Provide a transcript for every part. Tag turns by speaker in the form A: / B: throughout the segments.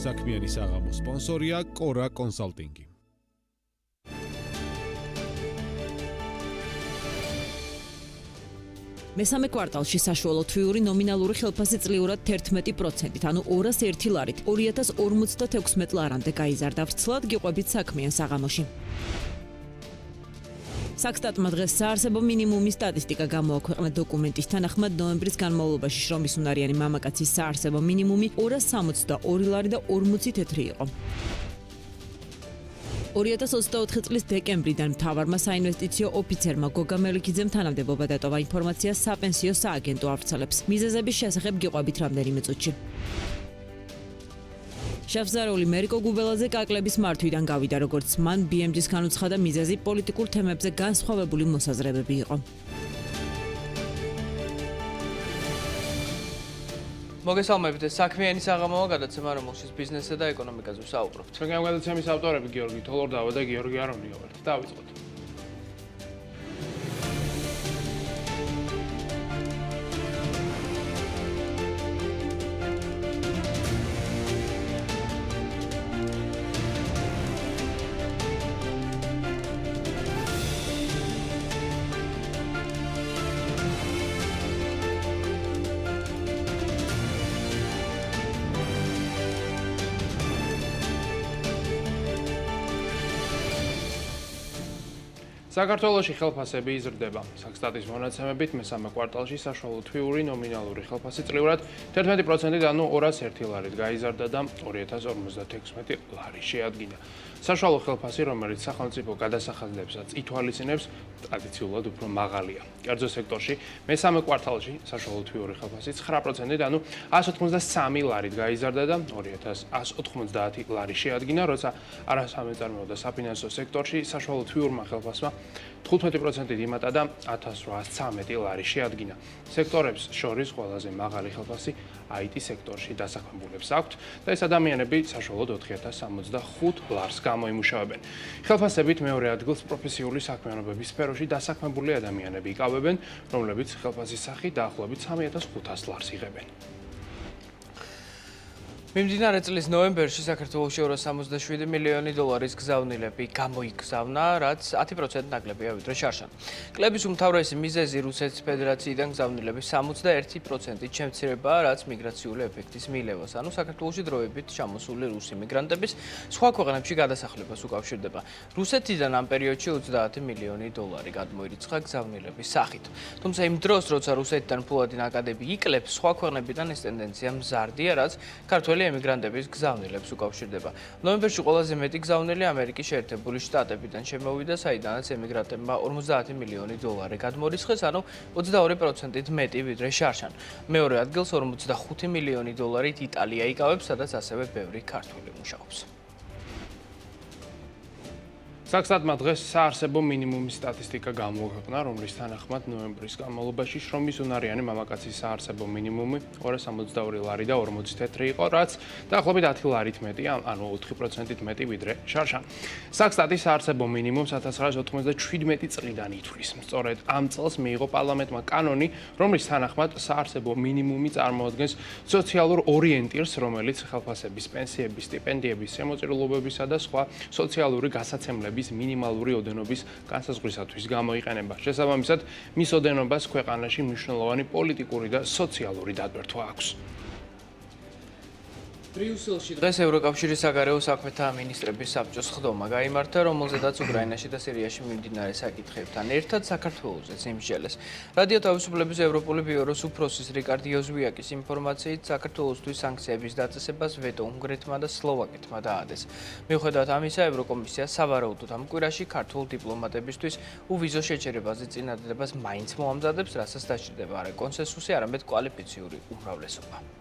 A: საქმიანი საღამოს სპონსორია კორა კონსალტინგი.
B: მესამე კვარტალში საშუალო თვიური ნომინალური ხელფასი წლიურად 11%-ით, ანუ 201 ლარით 2056 ლარამდე გაიზარდა. ვრცლად გიყვებით საქმიან საღამოში. საქსტატმა დღეს საარსებო მინიმუმის სტატისტიკა გამოაქვეყნა. დოკუმენტის თანახმად ნოემბრის განმავლობაში შრომის უნარიანი მამაკაცის საარსებო მინიმუმი 262 ლარი და 40 თეთრი იყო. 2024 წლის დეკემბრიდან მთავარმა საინვესტიციო ოფიცერმა გოგა მელიქიძემ თანამდებობა დატოვა. ინფორმაცია საპენსიო სააგენტო ავრცელებს. მიზეზების შესახებ გიყვებით რამდენიმე წუთში. შევზარეული მერიკო გუბელაძე კაკლების მართვიდან გავიდა, როგორც მან BMG-ს განუცხადა, მიზეზი პოლიტიკურ თემებზე განსხვავებული მოსაზრებები იყო.
C: მოგესალმებით, საქმიანი საღამოა გადაცემა, რომელშიც ბიზნესსა და ეკონომიკაზე ვსაუბრობთ.
D: ჩვენი ამ გადაცემის ავტორები გიორგი თოლორდავა და გიორგი არონია ვართ. დავიწყოთ. საქართველოში ხელფასები იზრდება. საქსტატის მონაცემებით მესამე კვარტალში საშუალო თვიური ნომინალური ხელფასი წლიურად 11%-ით, ანუ 201 ლარით გაიზარდა და 2056 ლარი შეადგინა. საშუალო ხელფასი, რომელიც სახელმწიფო გადასახადებსაც ითვალისწინებს, ტრადიციულად უფრო მაღალია. კერძო სექტორში მესამე კვარტალში საშუალო თვიური ხელფასი 9%-ით, ანუ 183 ლარით გაიზარდა და 2190 ლარი შეადგინა, როცა არასამეწარმეო და საფინანსო სექტორში საშუალო თვიურმა ხელფასმა 15%-ით იმატა და 1813 ლარი შეადგინა. სექტორებს შორის ყველაზე მაღალი ხელფასი IT სექტორში დასაქმებულებს აქვთ და ეს ადამიანები საშუალოდ 4065 ლარს გამოიმუშავებენ. ხელფასებით მეორე ადგილს პროფესიული საქმიანობების სფეროში დასაქმებული ადამიანები იკავებენ, რომლებიც ხელფასის სახით დაახლოებით 3500 ლარს იღებენ.
C: მიმდინარე წლის ნოემბერში საქართველოში 267 მილიონი დოლარის გზავნილები გამოიგზავნა, რაც 10% ნაკლებია ვიდრე შარშან. კლების უმთავრესი მიზეზი რუსეთის ფედერაციიდან გზავნილების 61%-ით შემცირებაა, რაც მიგრაციული ეფექტის მიილევას, ანუ საქართველოში დროებით ჩამოსული რუსი მიგრანტების სხვა ქვეყნებში გადასახლებას უკავშირდება. რუსეთიდან ამ პერიოდში 30 მილიონი დოლარი გადმოირიცხა გზავნილების სახით. თუმცა იმ დროს, როცა რუსეთიდან ფულადი ნაკადები იკლებს, სხვა ქვეყნებიდან ეს ტენდენცია მზარდია, რაც ქართველი ემიგრანტების გზავნილებს უკავშირდება. ნოემბერში ყველაზე მეტი გზავნილი ამერიკის შეერთებული შტატებიდან შემოვიდა, საიდანაც ემიგრანტებმა 50 მილიონი დოლარი გადმორისხეს, ანუ 22%-ით მეტი ვიდრე შარშან. მეორე ადგილს 45 მილიონი დოლარით იტალია იკავებს, სადაც ასევე ბევრი ქართველი მუშაობს.
D: საქსტატმა დღეს საარსებო მინიმუმის სტატისტიკა გამოაქვეყნა, რომლის თანახმად ნოემბრის განმავლობაში შრომის უნარიანი მამაკაცის საარსებო მინიმუმი 262 ლარი და 40 თეთრი იყო, რაც დაახლოებით 10 ლარით მეტია, ანუ 4%-ით მეტი ვიდრე შარშან. საქსტატის საარსებო მინიმუმს 1997 წლიდან ითვლის. სწორედ ამ წელს მიიღო პარლამენტმა კანონი, რომლის თანახმად საარსებო მინიმუმი წარმოადგენს სოციალურ ორიენტირს, რომელიც ხელფასების, პენსიების, სტიპენდიების, შემოწირულობებისა და სხვა სოციალური გასაცემლების მინიმალური ოდენობის განსაზღვრისათვის გამოიყენება. შესაბამისად, მის ოდენობას ქვეყანაში მნიშვნელოვანი პოლიტიკური და სოციალური დატვირთვა აქვს.
C: ბრიუსელში დღეს ევროკავშირის საგარეო საქმეთა მინისტრების საბჭოს ხდომა გაიმართა, რომელზედაც უკრაინაში და სირიაში მიმდინარე საკითხებთან ერთად საქართველოსაც იმსჯელეს. რადიო თავისუფლების ევროპული ბიუროს უფროსის რიკარდ იოზვიაკის ინფორმაციით, საქართველოსთვის სანქციების დაწესებას ვეტო უნგრეთმა და სლოვაკეთმა დაადეს. მიუხედავად ამისა, ევროკომისია სავარაუდოდ ამ კვირაში ქართულ დიპლომატებისთვის უვიზო შეჩერებაზე წინადადებას მაინც მოამზადებს, რასაც დასჭირდება არა კონსენსუსი, არამედ კვალიფიციური უმრავლესობა.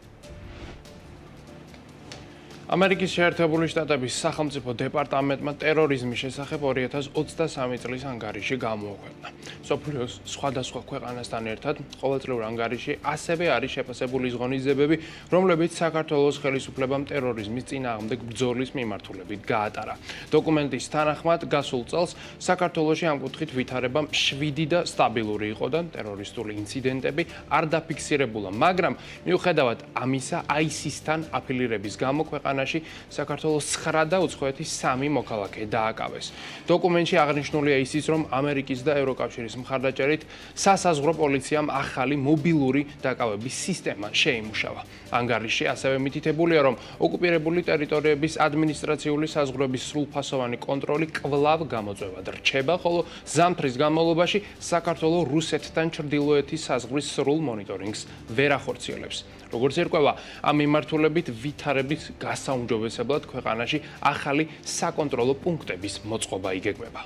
D: ამერიკის შეერთებული შტატების სახელმწიფო დეპარტამენტმა ტერორიზმის შესახებ 2023 წლის ანგარიში გამოაქვეყნა. მსოფლიოს სხვადასხვა ქვეყანასთან ერთად ყოველწლიურ ანგარიში ასევე არის შეფასებული ის ღონისძიებები, რომლებიც საქართველოს ხელისუფლებამ ტერორიზმის წინააღმდეგ ბრძოლის მიმართულებით გაატარა. დოკუმენტის თანახმად, გასულ წელს საქართველოში ამ კუთხით ვითარება მშვიდი და სტაბილური იყო და ტერორისტული ინციდენტები არ დაფიქსირებულა, მაგრამ მიუხედავად ამისა, ISIS-თან აფილირების გამო ქვეყანა ქვეყანაში საქართველოს 9 და უცხოეთის 3 მოქალაქე დააკავეს. დოკუმენტში აღნიშნულია ისიც, რომ ამერიკის და ევროკავშირის მხარდაჭერით სასაზღვრო პოლიციამ ახალი მობილური დაკავების სისტემა შეიმუშავა. ანგარიშში ასევე მითითებულია, რომ ოკუპირებული ტერიტორიების ადმინისტრაციული საზღვრების სრულფასოვანი კონტროლი კვლავ გამოწვევად რჩება, ხოლო ზამთრის განმავლობაში საქართველოს რუსეთთან ჩრდილოეთის საზღვრის სრულ მონიტორინგს ვერ ახორციელებს. როგორც ერკვევა, ამ მიმართულებით ვითარების გასაუმჯობესებლად ქვეყანაში ახალი საკონტროლო პუნქტების მოწყობა იგეგმება.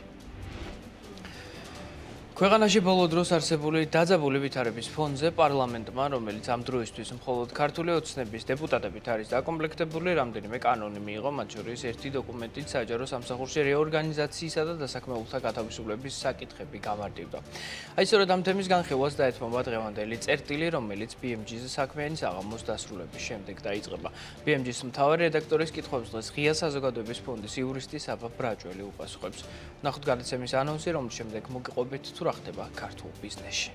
D: ქვეყანაში ბოლო დროს არსებული დაძაბული ვითარების ფონზე პარლამენტმა, რომელიც ამ დროისთვის მხოლოდ ქართული ოცნების დეპუტატებით არის დაკომპლექტებული, რამდენიმე კანონი მიიღო, მათ შორის ერთი დოკუმენტით საჯარო სამსახურში რეორგანიზაციისა და დასაქმებულთა გათავისუფლების საკითხები გამარტივდა. აი სწორედ ამ თემის განხილვას დაეთმობა დღევანდელი წერტილი, რომელიც BMG-ზე საქმიანი საღამოს დასრულების შემდეგ დაიწყება. BMG-ს მთავარი რედაქტორის კითხვებს დღეს ღია საზოგადოების ფონდის იურისტი საბა ბრაჭველი უპასუხებს. ნახოთ გადაცემის ანონსი, რომლის შემდეგ მოგიყვებით თუ რა ხდება ქართულ ბიზნესში.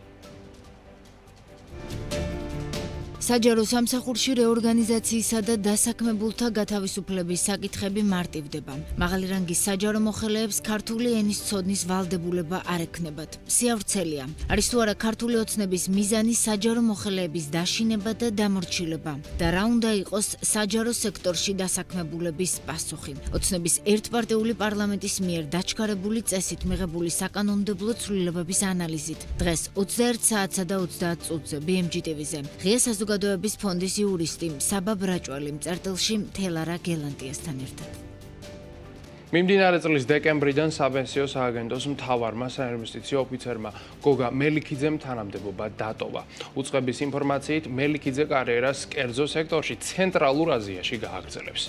E: საჯარო სამსახურში რეორგანიზაციისა და დასაქმებულთა გათავისუფლების საკითხები მარტივდება. მაღალი რანგის საჯარო მოხელეებს ქართული ენის ცოდნის ვალდებულება არ ექნებათ. სიავრცელია. არის თუ არა ქართული ოცნების მიზანი საჯარო მოხელეების დაშინება და დამორჩილება და რა უნდა იყოს საჯარო სექტორში დასაქმებულების პასუხი. ოცნების ერთპარტიული პარლამენტის მიერ დაჩქარებული წესით მიღებული საკანონმდებლო ცვლილებების ანალიზით. დღეს 21 საათსა და 30 წუთზე BMG TV-ზე. ღია საზოგადოების ფონდის იურისტი საბა ბრაჭველი წერტილში თელარა გელანტიასთან ერთად.
D: მიმდინარე წლის დეკემბრიდან საპენსიო სააგენტოს მთავარმა საინვესტიციო ოფიცერმა გოგა მელიქიძემ თანამდებობა დატოვა. უწყების ინფორმაციით, მელიქიძე კარიერას კერძო სექტორში ცენტრალურ აზიაში გააგრძელებს.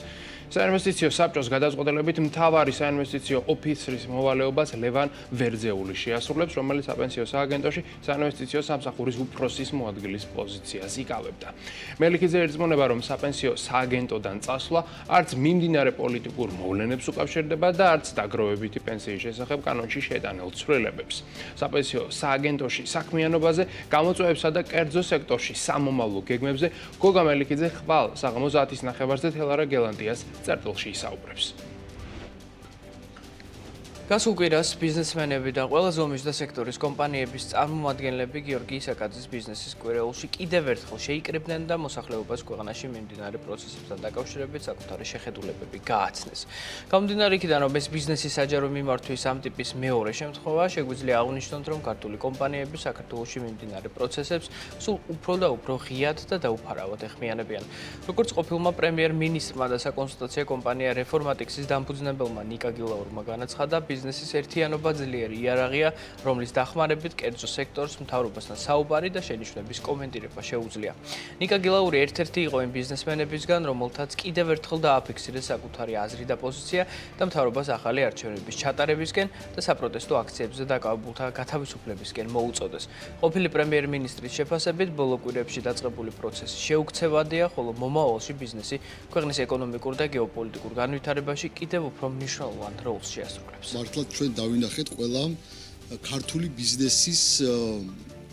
D: საინვესტიციო საბჭოს გადაწყვეტილებით მთავარი საინვესტიციო ოფიცრის მოვალეობას ლევან ვერძეული შეასრულებს, რომელიც საპენსიო სააგენტოში საინვესტიციო სამსახურის უფროსის მოადგილის პოზიციას იკავებდა. მელიქიძე ერწმუნება, რომ საპენსიო სააგენტოდან წასვლა არც მიმდინარე პოლიტიკურ მოვლენებს უკავშირდება და არც დაგროვებითი პენსიის შესახებ კანონში შეტანილ ცვლილებებს. საპენსიო სააგენტოში საქმიანობაზე, გამოწვევებსა და კერძო სექტორში სამომავლო გეგმებზე გოგა მელიქიძე ხვალ საღამოს 10-ის ნახევარზე თელარა გელანტიას წერტილში ისაუბრებს.
C: გასულ კვირას ბიზნესმენები და ყველა ზომის და სექტორის კომპანიების წარმომადგენლები გიორგი ისაკაძის ბიზნესის კვირეულში კიდევ ერთხელ შეიკრიბნენ და მოსახლეობას ქვეყანაში მიმდინარე პროცესებთან დაკავშირებით საკუთარი შეხედულებები გააცნეს. გამომდინარე იქიდან, რომ ეს ბიზნესის საჯარო მიმართვის ამ ტიპის მეორე შემთხვევა, შეგვიძლია აღვნიშნოთ, რომ ქართული კომპანიები საქართველოში მიმდინარე პროცესებს სულ უფრო და უფრო ღიად და დაუფარავად ეხმიანებიან. როგორც ყოფილმა პრემიერ-მინისტრმა და საკონსულტაციო კომპანია რეფორმატიქსის დამფუძნებელმა ნიკა გილაურმა განაცხადა, ბიზნესის ერთიანობა ძლიერი იარაღია, რომლის დახმარებით კერძო სექტორს მთავრობასთან საუბარი და შენიშვნების კომენტირება შეუძლია. ნიკა გილაური ერთ-ერთი იყო იმ ბიზნესმენებისგან, რომელთაც კიდევ ერთხელ დააფიქსირეს საკუთარი აზრი და პოზიცია და მთავრობას ახალი არჩევნების ჩატარებისკენ და საპროტესტო აქციებზე დაკავებულთა გათავისუფლებისკენ მოუწოდეს. ყოფილი პრემიერ-მინისტრის შეფასებით, ბოლო კვირებში დაწყებული პროცესი შეუქცევადია, ხოლო მომავალში ბიზნესი ქვეყნის ეკონომიკურ და გეოპოლიტიკურ განვითარებაში კიდევ უფრო მნიშვნელოვან როლს შეასრულებს.
F: მართლაც ჩვენ დავინახეთ ყველა ქართული ბიზნესის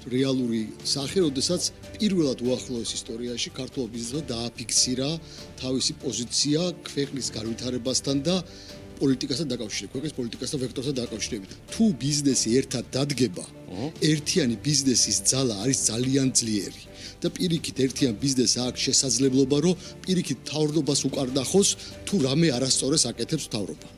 F: რეალური სახე, როდესაც პირველად უახლოეს ისტორიაში ქართულ ბიზნესმა დააფიქსირა თავისი პოზიცია ქვეყნის განვითარებასთან და პოლიტიკასთან დაკავშირებით, ქვეყნის პოლიტიკასთან ვექტორთან დაკავშირებით. თუ ბიზნესი ერთად დადგება, ერთიანი ბიზნესის ძალა არის ძალიან ძლიერი. და პირიქით ერთიან ბიზნესს აქვს შესაძლებლობა, რომ პირიქით მთავრობას უკარნახოს, თუ რამე არასწორეს აკეთებს მთავრობა.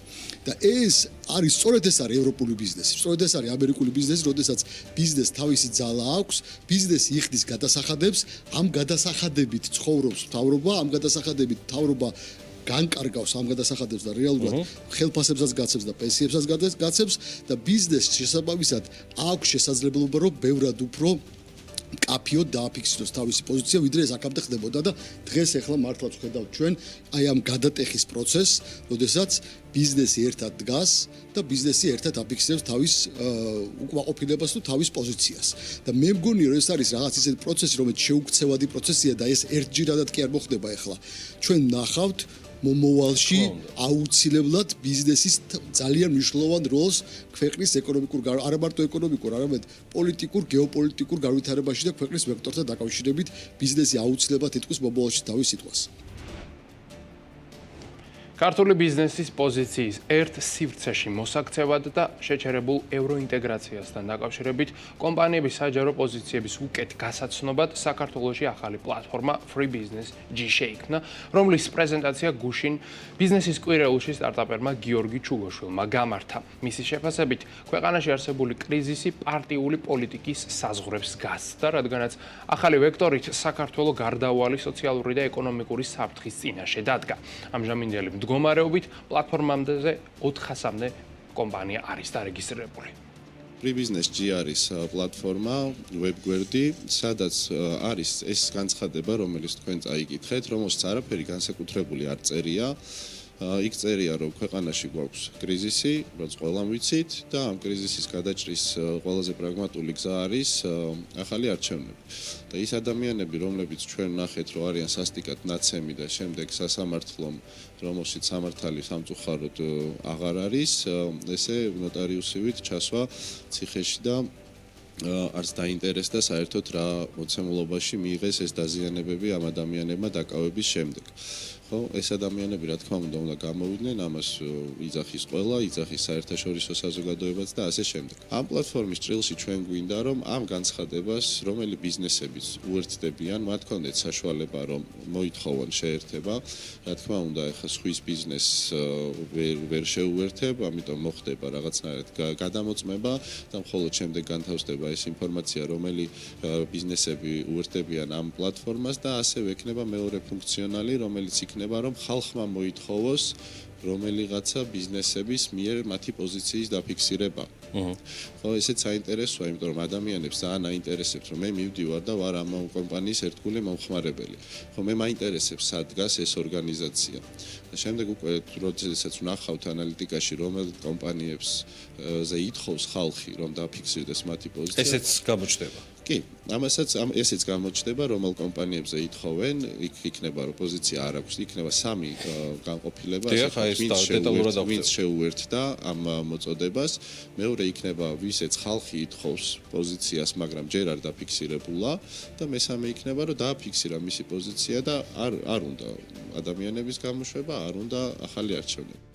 F: და ეს არის სწორედ ეს არის ევროპული ბიზნესი, სწორედ ეს არის ამერიკული ბიზნესი, როდესაც ბიზნესს თავისი ძალა აქვს, ბიზნესი იხდის გადასახადებს, ამ გადასახადებით ცხოვრობს მთავრობა, ამ გადასახადებით მთავრობა განკარგავს ამ გადასახადებს და რეალურად ხელფასებსაც გაცემს და პენსიებსაც გაცემს და ბიზნესს შესაბამისად აქვს შესაძლებლობა, რომ ბევრად უფრო კაფიოდ დააფიქსიროს თავისი პოზიცია, ვიდრე ეს აქამდე ხდებოდა და დღეს ახლა მართლაც ხედავთ ჩვენ აი ამ გადატეხის პროცესს, როდესაც ბიზნესი ერთად დგას და ბიზნესი ერთად აფიქსირებს თავის უკმაყოფილებას თუ თავის პოზიციას. და მე მგონი რომ ეს არის რაღაც ისეთი პროცესი, რომელიც შეუქცევადი პროცესია და ეს ერთჯერადად კი არ მოხდება ახლა. ჩვენ ნახავთ მომავალში აუცილებლად ბიზნესის ძალიან მნიშვნელოვან როლს ქვეყნის ეკონომიკურ, არა მარტო ეკონომიკურ, არამედ პოლიტიკურ, გეოპოლიტიკურ განვითარებაში და ქვეყნის ვექტორთან დაკავშირებით ბიზნესი აუცილებლად იტყვის მომავალში თავის სიტყვას.
D: ქართული ბიზნესის პოზიციის ერთ სივრცეში მოსაქცევად და შეჩერებულ ევროინტეგრაციასთან დაკავშირებით კომპანიების საჯარო პოზიციების უკეთ გასაცნობად საქართველოში ახალი პლატფორმა Free Business G შეიქმნა, რომლის პრეზენტაცია გუშინ ბიზნესის კვირეულში სტარტაპერმა გიორგი ჩუგოშვილმა გამართა. მისი შეფასებით, ქვეყანაში არსებული კრიზისი პარტიული პოლიტიკის საზღვრებს გასცდა, რადგანაც ახალი ვექტორით საქართველო გარდაუვალი სოციალური და ეკონომიკური საფრთხის წინაშე დადგა. ამჟამინდელი მდგომარეობით პლატფორმამდე 400-მდე კომპანია არის დარეგისტრირებული.
G: Free Business G არის პლატფორმა, ვებგვერდი, სადაც არის ეს განცხადება, რომელიც თქვენ წაიკითხეთ, რომელსაც არაფერი განსაკუთრებული არ წერია. იქ წერია, რომ ქვეყანაში გვაქვს კრიზისი, რაც ყველამ ვიცით და ამ კრიზისის გადაჭრის ყველაზე პრაგმატული გზა არის ახალი არჩევნები. და ის ადამიანები, რომლებიც ჩვენ ნახეთ, რომ არიან სასტიკად ნაცემი და შემდეგ სასამართლომ, რომელშიც სამართალი სამწუხაროდ აღარ არის, ესე ნოტარიუსივით ჩასვა ციხეში და არც დაინტერესდა საერთოდ რა მოცემულობაში მიიღეს ეს დაზიანებები ამ ადამიანებმა დაკავების შემდეგ. ხო, ეს ადამიანები რა თქმა უნდა გამოვიდნენ, ამას იძახის ყველა, იძახის საერთაშორისო საზოგადოებაც და ასე შემდეგ. ამ პლატფორმის ჭრილში ჩვენ გვინდა, რომ ამ განცხადებას, რომელი ბიზნესებიც უერთდებიან, მათ კონდეთ საშუალება, რომ მოითხოვონ შეერთება. რა თქმა უნდა, ეხლა სხვის ბიზნესს ვერ შეუერთებ, ამიტომ მოხდება რაღაცნაირად გადამოწმება და მხოლოდ შემდეგ განთავსდება ეს ინფორმაცია, რომელი ბიზნესები უერთდებიან ამ პლატფორმას და ასევე ექნება მეორე ფუნქციონალი, რომელიც იქნება რომ ხალხმა მოითხოვოს რომელიღაცა ბიზნესების მიერ მათი პოზიციის დაფიქსირება. ხო, ესეც საინტერესოა, იმიტომ რომ ადამიანებს ძალიან აინტერესებს, რომ მე მივდივარ და ვარ ამ კომპანიის ერთგული მომხმარებელი. ხო, მე მაინტერესებს სად დგას ეს ორგანიზაცია. და შემდეგ უკვე როდესაც ვნახავთ ანალიტიკაში, რომელ კომპანიებზე ითხოვს ხალხი, რომ დაფიქსირდეს მათი პოზიცია.
H: ესეც გამოჩნდება.
G: კი, ესეც გამოჩნდება, რომელ კომპანიებზე ითხოვენ, იქ იქნება რომ პოზიცია არ აქვს, იქნება სამი განყოფილება, ვინც შეუერთდა ამ მოწოდებას, მეორე იქნება ვისაც ხალხი ითხოვს პოზიციას, მაგრამ ჯერ არ დაფიქსირებულა და მესამე იქნება რომ დააფიქსირა მისი პოზიცია და არ უნდა ადამიანების გამოშვება, არ უნდა ახალი არჩევნები.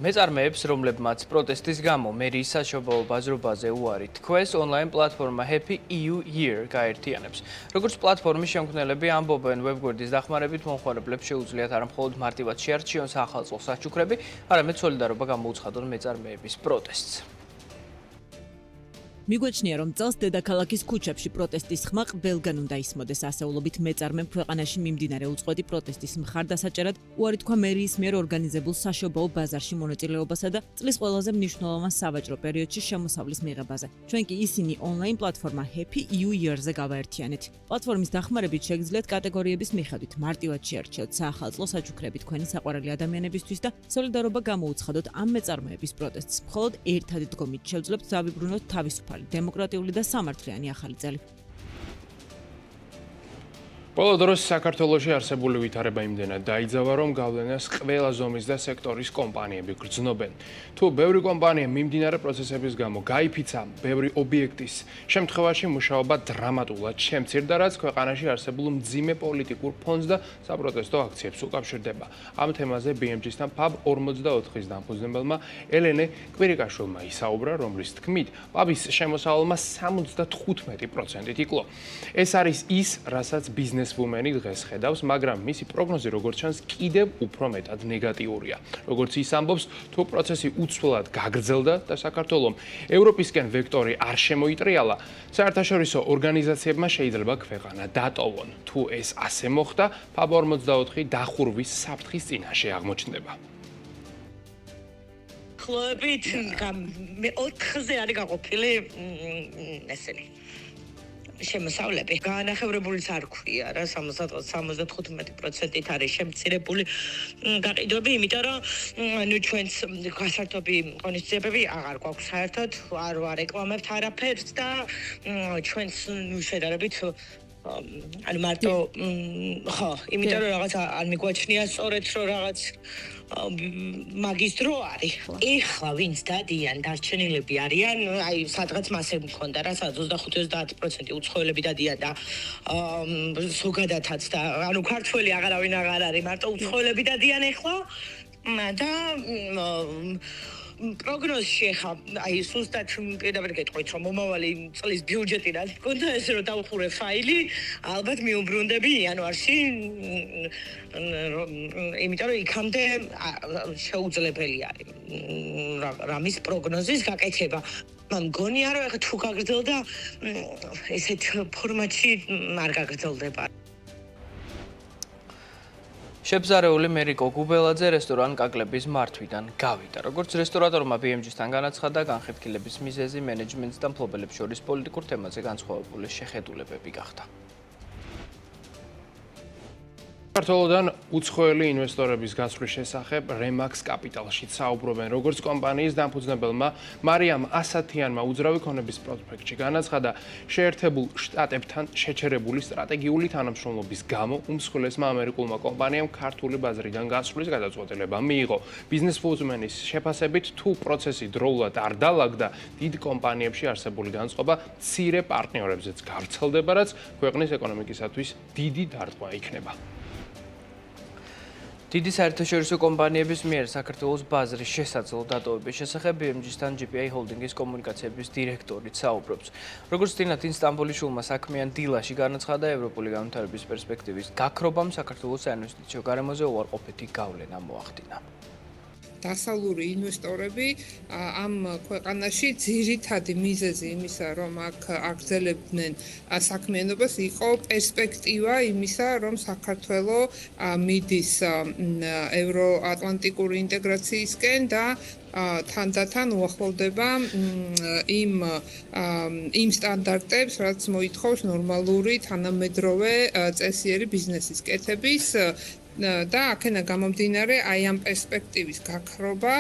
C: მეწარმეებს, რომლებმაც პროტესტის გამო მერიის საშობაო ბაზრობაზე უარი თქვეს, ონლაინ პლატფორმა Happy EU Year გაერთიანებს. როგორც პლატფორმის შემქმნელები ამბობენ, ვებგვერდის დახმარებით მომხმარებლებს შეუძლიათ არა მხოლოდ მარტივად შეარჩიონ სახალხო საჩუქრები, არამედ სოლიდარობა გამოუცხადონ მეწარმეების პროტესტს.
B: მიგვაჩნია, რომ წელს დედაქალაქის ქუჩებში პროტესტის ხმა ყველგან უნდა ისმოდეს, ასეულობით მეწარმემ ქვეყანაში მიმდინარე უწყვეტი პროტესტის მხარდასაჭერად უარი თქვა მერიის მიერ ორგანიზებულ საშობაო ბაზარში მონაწილეობასა და წლის ყველაზე მნიშვნელოვან სავაჭრო პერიოდში შემოსავლის მიღებაზე. ჩვენ კი ისინი ონლაინ პლატფორმა Happy EU Year-ზე გავაერთიანეთ. პლატფორმის დახმარებით შეგიძლიათ კატეგორიების მიხედვით მარტივად შეარჩიოთ საახალწლო საჩუქრები თქვენი საყვარელი ადამიანებისთვის და სოლიდარობა გამოუცხადოთ ამ მეწარმეების პროტესტს. მხოლოდ ერთად დგომით შევძლებთ დავიბრუნოთ თავისუფალი დემოკრატიული და სამართლიანი ახალი წელი.
D: ბოლო დროს საქართველოში არსებული ვითარება იმდენად დაიძაბა, რომ გავლენას ყველა ზომის და სექტორის კომპანიები გრძნობენ. თუ ბევრი კომპანია მიმდინარე პროცესების გამო გაიფიცა, ბევრი ობიექტის შემთხვევაში მუშაობა დრამატულად შემცირდა, რაც ქვეყანაში არსებულ მძიმე პოლიტიკურ ფონს და საპროტესტო აქციებს უკავშირდება. ამ თემაზე BMG-სთან PUB 44-ის დამფუძნებელმა ელენე კვირიკაშვილმა ისაუბრა, რომლის თქმით, PUB-ის შემოსავალმა 75% იკლო. ეს არის ის, რასაც ბიზნესვუმენი დღეს ხედავს, მაგრამ მისი პროგნოზი როგორც ჩანს კიდევ უფრო მეტად ნეგატიურია. როგორც ის ამბობს, თუ პროცესი უცვლელად გაგრძელდა და საქართველოს ევროპისკენ ვექტორი არ შემოიტრიალა, საერთაშორისო ორგანიზაციებმა შეიძლება ქვეყანა დატოვონ. თუ ეს ასე მოხდა, PUB 44 დახურვის საფრთხის წინაშე აღმოჩნდება.
I: ხლოებით 4-ზე არის გაყოფილი ესენი შემოსავლები. განახევრებულიც არ ქვია რა, 75%-ით არის შემცირებული გაყიდვები, იმიტომ რომ ნუ ჩვენს გასართობი ღონისძიებები აღარ გვაქვს საერთოდ, არ ვარეკლამებთ არაფერს და ჩვენს ნუ შედარებით ანუ მარტო ხო, იმიტომ რომ რაღაც არ მიგვაჩნია სწორედ რომ რაღაც მაგის დრო არის. ეხლა ვინც დადიან, დარჩენილები არიან, აი სადღაც მასე მქონდა რა, სადაც 25-30% უცხოელები დადიან და ზოგადადაც და ანუ ქართველი აღარავინ აღარ არის, მარტო უცხოელები დადიან ეხლა და პროგნოზში ხა აი სუსტად პირდაპირ გეტყვით რომ მომავალი წლის ბიუჯეტი რა თქონდა ეს რომ დავხურე ფაილი ალბათ მიუბრუნდები იანვარში იმიტომ რომ იქამდე შეუძლებელი არის რამის პროგნოზის გაკეთება მგონია რომ ეხა თუ გაგრძელდა ესეთ ფორმატში არ გაგრძელდება
C: შებზარეული მერიკო გუბელაძე რესტორან კაკლების მართვიდან გავიდა. როგორც რესტორატორმა BMG-სთან განაცხადა, განხეთქილების მიზეზი მენეჯმენტს და მფლობელებს შორის პოლიტიკურ თემაზე განსხვავებული შეხედულებები გახდა.
D: საქართველოდან უცხოელი ინვესტორების გასვლის შესახებ Remax Capital-ში საუბრობენ, როგორც კომპანიის დამფუძნებელმა მარიამ ასათიანმა უძრავი ქონების პროსპექტში განაცხადა, შეერთებულ შტატებთან შეჩერებული სტრატეგიული თანამშრომლობის გამო უმსხვილესმა ამერიკულმა კომპანიამ ქართული ბაზრიდან გასვლის გადაწყვეტილება მიიღო. Business Fuzman-ის შეფასებით, თუ პროცესი დროულად არ დაალაგდა, დიდ კომპანიებში არსებული განწყობა მცირე პარტნიორებზეც გავრცელდება, რაც ქვეყნის ეკონომიკისათვის დიდი დარტყმა იქნება.
C: დიდი საერთაშორისო კომპანიების მიერ საქართველოს ბაზრის შესაძლო დატოვების შესახებ BMG-სთან GPI Holding-ის კომუნიკაციების დირექტორიც საუბრობს. როგორც წინათ სტამბოლის შულმა საქმიან დილაში განაცხადა, ევროპული განვითარების პერსპექტივის გაქრობამ საქართველოს საინვესტიციო გარემოზე უარყოფითი გავლენა მოახდინა.
H: დასავლური ინვესტორები ამ ქვეყანაში ძირითადი მიზეზი იმისა, რომ აქ აგრძელებდნენ საქმიანობას, იყო პერსპექტივა იმისა, რომ საქართველო მიდის ევროატლანტიკური ინტეგრაციისკენ და თანდათან უახლოვდება იმ სტანდარტებს, რაც მოითხოვს ნორმალური თანამედროვე წესიერი ბიზნესის კეთების და აქედან გამომდინარე აი ამ პერსპექტივის გაქრობა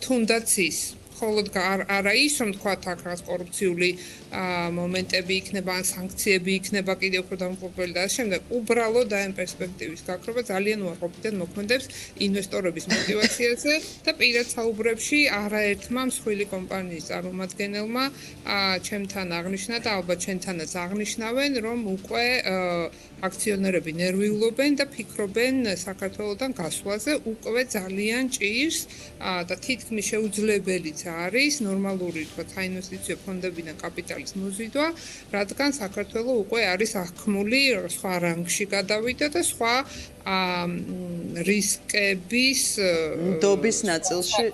H: თუნდაც ის მხოლოდ არა ის რომ თქვა აქ რაღაც კორუფციული მომენტები იქნება ან სანქციები იქნება კიდევ უფრო დამპყრობელი და შემდეგ უბრალოდ აი ამ პერსპექტივის გაქრობა ძალიან უარყოფითად მოქმედებს ინვესტორების мотиваციაზე და პირად საუბრებში არაერთმა მსხვილი კომპანიის წარმომადგენელმა ჩემთან აღნიშნა და ალბათ ჩვენთანაც აღნიშნავენ რომ უკვე აქციონერები ნერვიულობენ და ფიქრობენ საქართველოსთან გასვლაზე უკვე ძალიან ჭირს და თითქმის შეუძლებელიც არის ნორმალური თქვა საინვესტიციო ფონდებიდან კაპიტალის მოზიდვა, რადგან საქართველოს უკვე არის აღქმული სხვა რანგში გადავიდა და სხვა რისკების
J: დობის ნაწილში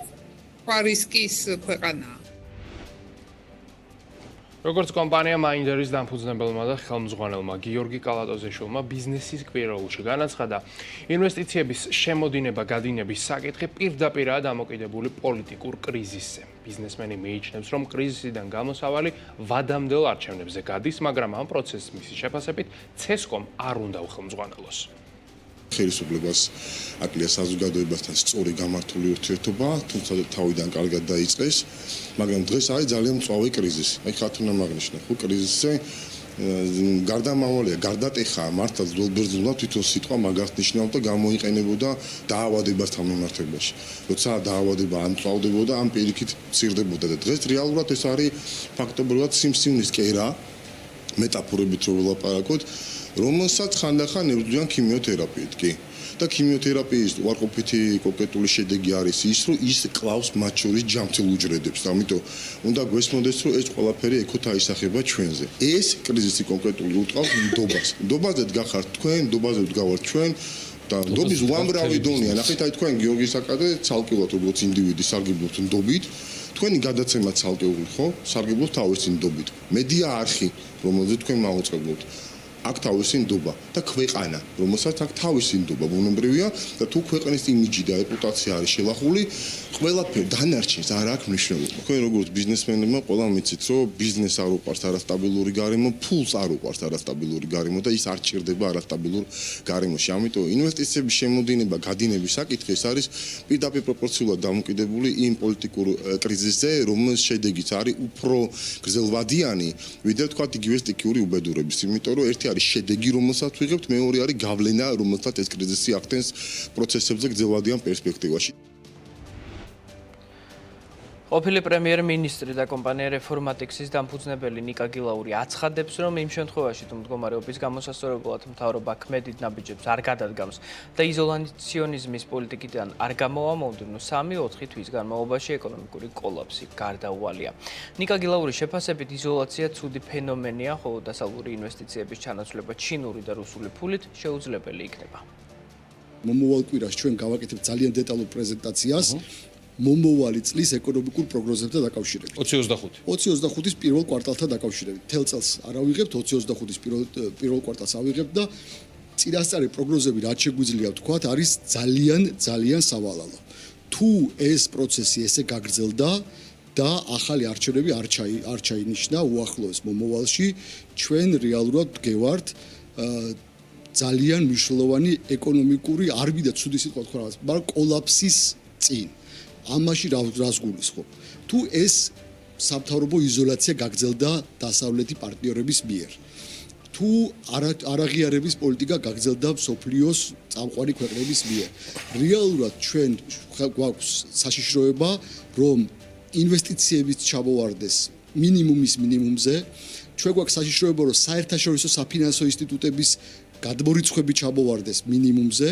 H: სხვა რისკის ქვეყანაა.
D: როგორც კომპანია Minders დამფუძნებელმა და ხელმძღვანელმა გიორგი კალატოზეშვილმა ბიზნესის კვირაულში განაცხადა, ინვესტიციების შემოდინება გადინების საკითხი პირდაპირაა დამოკიდებული პოლიტიკურ კრიზისზე. ბიზნესმენი მიიჩნევს, რომ კრიზისიდან გამოსავალი ვადამდელ არჩევნებზე გადის, მაგრამ ამ პროცესის მისი შეფასებით CESCOM არ უნდა უხელმძღვანელოს.
F: ხელისუფლებას აკლია საზოგადოებასთან სწორი გამართული ურთიერთობა, თუმცა თავიდან კარგად დაიწყეს, მაგრამ დღეს არის ძალიან მწვავე კრიზისი. აი ხათუნა მაგნიშნა, ხო კრიზისზე გარდამავალია, გარდატეხა მართლა ძველბერძნულად თვითონ სიტყვა მაგას ნიშნავდა გამოიყენებოდა დაავადებასთან მიმართებაში. როცა დაავადება ამწვავდებოდა, ამ პირიქით მცირდებოდა და დღეს რეალურად ეს არის ფაქტობრივად სიმსივნის კერა, მეტაფორებით რო ვლაპარაკოთ, რომელსაც ხანდახან ებრძვიან ქიმიოთერაპიით, კი. და ქიმიოთერაპიის უარყოფითი კონკრეტული შედეგი არის ის, რომ ის კლავს მათ შორის ჯამთილ უჯრედებს. ამიტომ უნდა გვესმოდეს, რომ ეს ყველაფერი ეკოთა ისახება ჩვენზე. ეს კრიზისი კონკრეტული უტყავს ნდობას. ნდობაზე დგახართ თქვენ, ნდობაზე ვდგავართ ჩვენ და ნდობის უამრავი დონეა. ნახეთ, აი თქვენ გიორგი საკადე ცალკეულად როგორც ინდივიდი სარგებლობთ ნდობით, თქვენი გადაცემა ცალკეული ხო? სარგებლობთ თავისი ნდობით. მედია არხი, რომელზეც თქვენ მაუწყებლობთ. აქ თავისი ნდობა და ქვეყანა, რომელსაც აქ თავისი ნდობა ბუნებრივია და თუ ქვეყნის იმიჯი და რეპუტაცია არის შელახული, ყველაფერი დანარჩენს არ აქვს მნიშვნელობა. თქვენ როგორც ბიზნესმენებმა ყველა მიცით, რომ ბიზნეს არ უყვარს არასტაბილური გარემო, ფულს არ უყვარს არასტაბილური გარემო და ის არ ჭირდება არასტაბილურ გარემოში. ამიტომ ინვესტიციების შემოდინება, გადინების საკითხი ეს არის პირდაპირ პროპორციულად დამოკიდებული იმ პოლიტიკურ კრიზისზე, რომელის შედეგიც არის უფრო გრძელვადიანი, ვიდრე თქვა იგივე სტიქიური უბედურების, იმიტომ რომ ერთი
K: არის შედეგი, რომელსაც ვიღებთ, მეორე არის გავლენა, რომელსაც ეს კრიზისი ახდენს პროცესებზე გრძელვადიან პერსპექტივაში.
C: ყოფილი პრემიერ-მინისტრი და კომპანია რეფორმატიქსის დამფუძნებელი ნიკა გილაური აცხადებს, რომ იმ შემთხვევაში, თუ მდგომარეობის გამოსასწორებლად მთავრობა ქმედით ნაბიჯებს არ გადადგამს და იზოლაციონიზმის პოლიტიკიდან არ გამოვა მომდევნო 3-4 თვის განმავლობაში ეკონომიკური კოლაფსი გარდაუვალია. ნიკა გილაურის შეფასებით იზოლაცია ცუდი ფენომენია, ხოლო დასავლური ინვესტიციების ჩანაცვლება ჩინური და რუსული ფულით შეუძლებელი იქნება.
F: მომავალ კვირას ჩვენ გავაკეთებთ ძალიან დეტალურ პრეზენტაციას. მომავალი წლის ეკონომიკურ პროგნოზებთან დაკავშირებით. 2025-ის პირველ კვარტალთან დაკავშირებით. თელ წელს არ ავიღებთ, 2025-ის პირველ კვარტალს ავიღებთ და წინასწარი პროგნოზები რაც შეგვიძლია ვთქვათ, არის ძალიან სავალალო. თუ ეს პროცესი ესე გაგრძელდა და ახალი არჩევნები არ ჩაინიშნა უახლოეს მომავალში, ჩვენ რეალურად ვდგევართ ძალიან მნიშვნელოვანი ეკონომიკური, არ მინდა ცუდი სიტყვა თქვა, მაგრამ კოლაფსის წინ. ამაში რას გულისხმობ? თუ ეს სამთავრობო იზოლაცია გაგრძელდა დასავლეთი პარტნიორების მიერ, თუ არაღიარების პოლიტიკა გაგრძელდა მსოფლიოს წამყვანი ქვეყნების მიერ, რეალურად ჩვენ გვაქვს საშიშროება, რომ ინვესტიციებიც ჩამოვარდეს მინიმუმის მინიმუმზე, ჩვენ გვაქვს საშიშროება, რომ საერთაშორისო საფინანსო ინსტიტუტების გადმორიცხვები ჩამოვარდეს მინიმუმზე,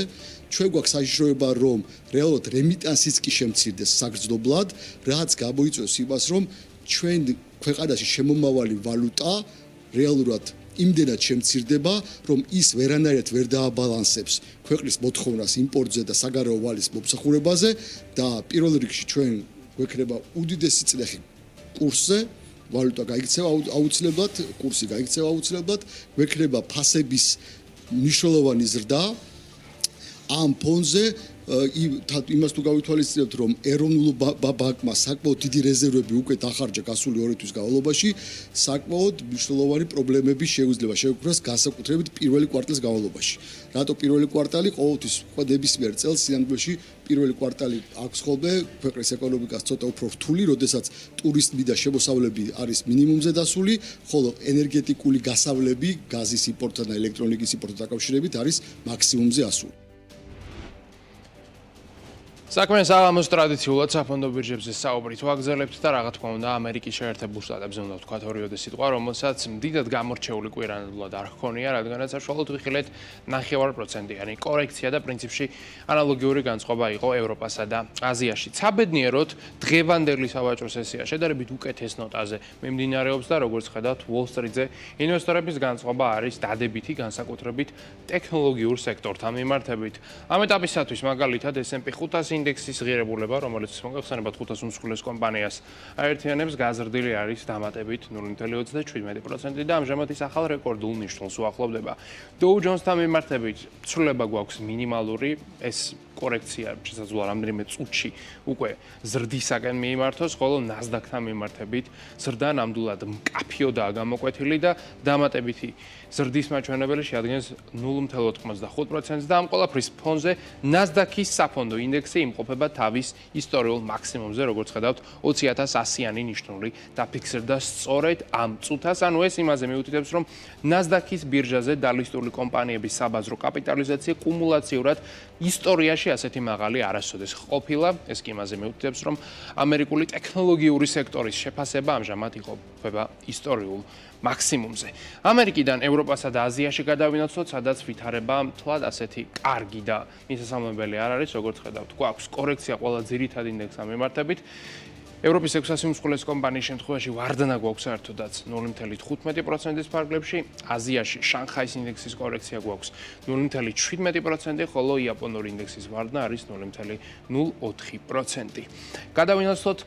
F: ჩვენ გვაქვს საშიშროება, რომ რეალურად რემიტანსიც კი შემცირდეს საგრძნობლად, რაც გამოიწვევს იმას, რომ ჩვენ ქვეყანაში შემომავალი ვალუტა რეალურად იმდენად შემცირდება, რომ ის ვერანაირად ვერ დააბალანსებს ქვეყნის მოთხოვნას იმპორტზე და საგარეო ვალის მომსახურებაზე და პირველ რიგში ჩვენ გვექნება უდიდესი წლეხი კურსზე, ვალუტა გაიქცევა აუცილებლად, კურსი გაიქცევა აუცილებლად, გვექნება ფასების მნიშვნელოვანი ზრდა ამ ფონზე იმას თუ გავითვალისწინებთ, რომ ეროვნულ ბანკმა საკმაოდ დიდი რეზერვები უკვე დახარჯა გასული 2 თვის განმავლობაში, საკმაოდ მნიშვნელოვანი პრობლემები შეუძლება შეგვიქმნას განსაკუთრებით პირველი კვარტალის განმავლობაში. რატო პირველი კვარტალი? ყოველთვის ნებისმიერ წელს სინამდვილეში პირველი კვარტალი აქვს ხოლმე ქვეყნის ეკონომიკას ცოტა უფრო რთული, როდესაც ტურისტები და შემოსავლები არის მინიმუმზე დასული, ხოლო ენერგეტიკული გასავლები გაზის იმპორტთან და ელექტრონიკის იმპორტთან დაკავშირებით არის მაქსიმუმზე ასული.
D: საქმე საღამოს ტრადიციულად საფონდო ბირჟებზე საუბრით ვაგრძელებთ და რა თქმა უნდა ამერიკის შეერთებულ შტატებზე უნდა ვთქვათ ორიოდე სიტყვა, რომელსაც დიდად გამორჩეული კვირანებულად არ ჰქონია, რადგანაც საშუალოდ ვიხილეთ 9%-იანი კორექცია და პრინციპში ანალოგიური განწყობა იყო ევროპასა და აზიაში. საბედნიეროდ დღევანდელი სავაჭრო სესია შედარებით უკეთეს ნოტაზე მიმდინარეობს და როგორც ხედავთ, Wall Street-ზე ინვესტორების განწყობა არის დადებითი, განსაკუთრებით ტექნოლოგიურ სექტორთან მიმართებით. ამ ეტაპისათვის მაგალითად S&P 500 ინდექსის ღირებულება, რომელიც მოგეხსენებათ 500 უმსხვილეს კომპანიას აერთიანებს, გაზრდილი არის დამატებით 0.37% და ამჟამად ის ახალ რეკორდულ ნიშნულს უახლოვდება. Dow Jones-თან მიმართებით ცვლილება გვაქვს მინიმალური, ეს კორექცია შესაძლოა რამდენიმე წუთში უკვე ზრდისაკენ მიიმართოს, ხოლო Nasdaq-თან მიმართებით ზრდა ნამდვილად მკაფიოდაა გამოკვეთილი და დამატებითი ზრდის მაჩვენებელი შეადგენს 0.85%-ს და ამ ყველაფრის ფონზე Nasdaq-ის საფონდო ინდექსი იმყოფება თავის ისტორიულ მაქსიმუმზე, როგორც ხედავთ, 20100-იანი ნიშნული დაფიქსირდა სწორედ ამ წუთას, ანუ ეს იმაზე მიუთითებს, რომ Nasdaq-ის ბირჟაზე დალისტული კომპანიების საბაზრო კაპიტალიზაცია კუმულაციურად ისტორიაში ასეთი მაღალი არასოდეს ყოფილა. ეს კი იმაზე მიუთითებს, რომ ამერიკული ტექნოლოგიური სექტორის შეფასება ამჟამად იყოფება ისტორიულ მაქსიმუმზე. ამერიკიდან ევროპასა და აზიაში გადავინაცვლოთ, სადაც ვითარება მთლად ასეთი კარგი და მისასალმებელი არ არის, როგორც ხედავთ, გვაქვს კორექცია ყველა ძირითად ინდექსთან მიმართებით. ევროპის 600 უმსხვილეს კომპანიის შემთხვევაში ვარდნა გვაქვს საერთოდაც 0.15%-ის ფარგლებში, აზიაში შანხაის ინდექსის კორექცია გვაქვს 0.17%, ხოლო იაპონური ინდექსის ვარდნა არის 0.04%. გადავინაცვლოთ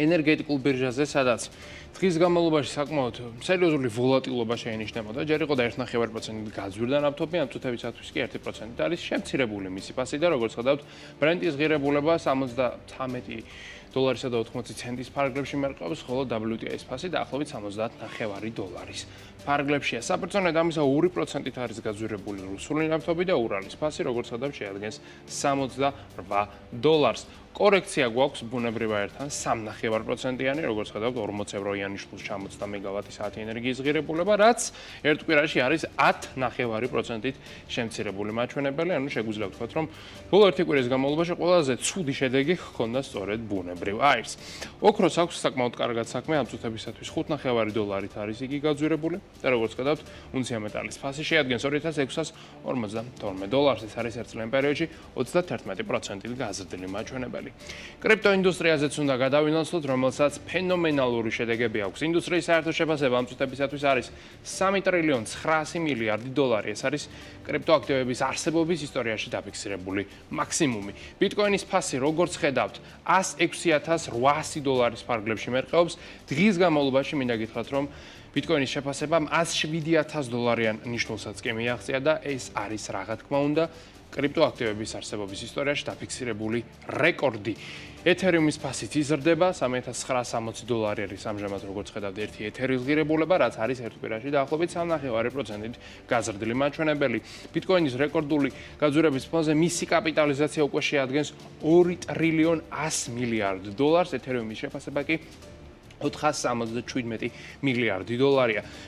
D: ენერგეტიკულ ბირჟაზე, სადაც დღის განმავლობაში საკმაოდ სერიოზული ვოლატილობა შეინიშნებოდა. ჯერ იყო და 1.5% გაძვირდა ნავთობი, ამ წუთებისათვის კი 1% არის შემცირებული მისი ფასი და როგორც ხედავთ, ბრენტის ღირებულება $73 და 80 ცენტის ფარგლებში მერყევს, ხოლო WTI-ის ფასი დაახლოებით $70.5 ფარგლებშია. საბრძოლოდ ამისა 2%-ით არის გაძვირებული რუსული ნავთობი და ურალის ფასი, როგორც ხედავთ, შეადგენს $68. კორექცია გვაქვს ბუნებრივ აირთან 3.5%-იანი, როგორც ხედავთ 40 ევროიანი არიან ნიშნულს 60 მეგავატის საათი ენერგიის ღირებულება, რაც ერთ კვირაში არის 10.9%-ით შემცირებული მაჩვენებელი, ანუ შეგვიძლია ვთქვათ, რომ ბოლო ერთი კვირის განმავლობაში ყველაზე ცუდი შედეგი ჰქონდა სწორედ ბუნებრივ აირს. ოქროს აქვს საკმაოდ კარგად საქმე ამ წუთებისათვის $5.5 არის იგი გაძვირებული და როგორც ხედავთ, უნცია მეტალის ფასი შეადგენს $2,652, ეს არის ერთ წლიან პერიოდში 31%-ით გაზრდილი მაჩვენებელი. კრიპტოინდუსტრიაზეც უნდა გადავინაცვლოთ, რომელსაც ფენომენალური შედეგები აქვს. ინდუსტრიის საერთო შეფასება ამ წუთებისათვის არის $3.9 ტრილიონ. ეს არის კრიპტოაქტივების არსებობის ისტორიაში დაფიქსირებული მაქსიმუმი. ბიტკოინის ფასი, როგორც ხედავთ, $106,800 ფარგლებში მერყეობს. დღის განმავლობაში მინდა გითხრათ, რომ ბიტკოინის შეფასებამ $107,000-იან ნიშნულსაც კი მიაღწია და ეს არის რა თქმა უნდა კრიპტოაქტივების არსებობის ისტორიაში დაფიქსირებული რეკორდი. ეთერიუმის ფასიც იზრდება, $3,960 არის ამჟამად როგორც ხედავთ ერთი ეთერის ღირებულება, რაც არის ერთ კვირაში დაახლოებით 3.5%-ით გაზრდილი მაჩვენებელი. ბიტკოინის რეკორდული გაძვირების ფონზე მისი კაპიტალიზაცია უკვე შეადგენს $2.1 ტრილიონ, ეთერიუმის შეფასება კი $467 მილიარდი.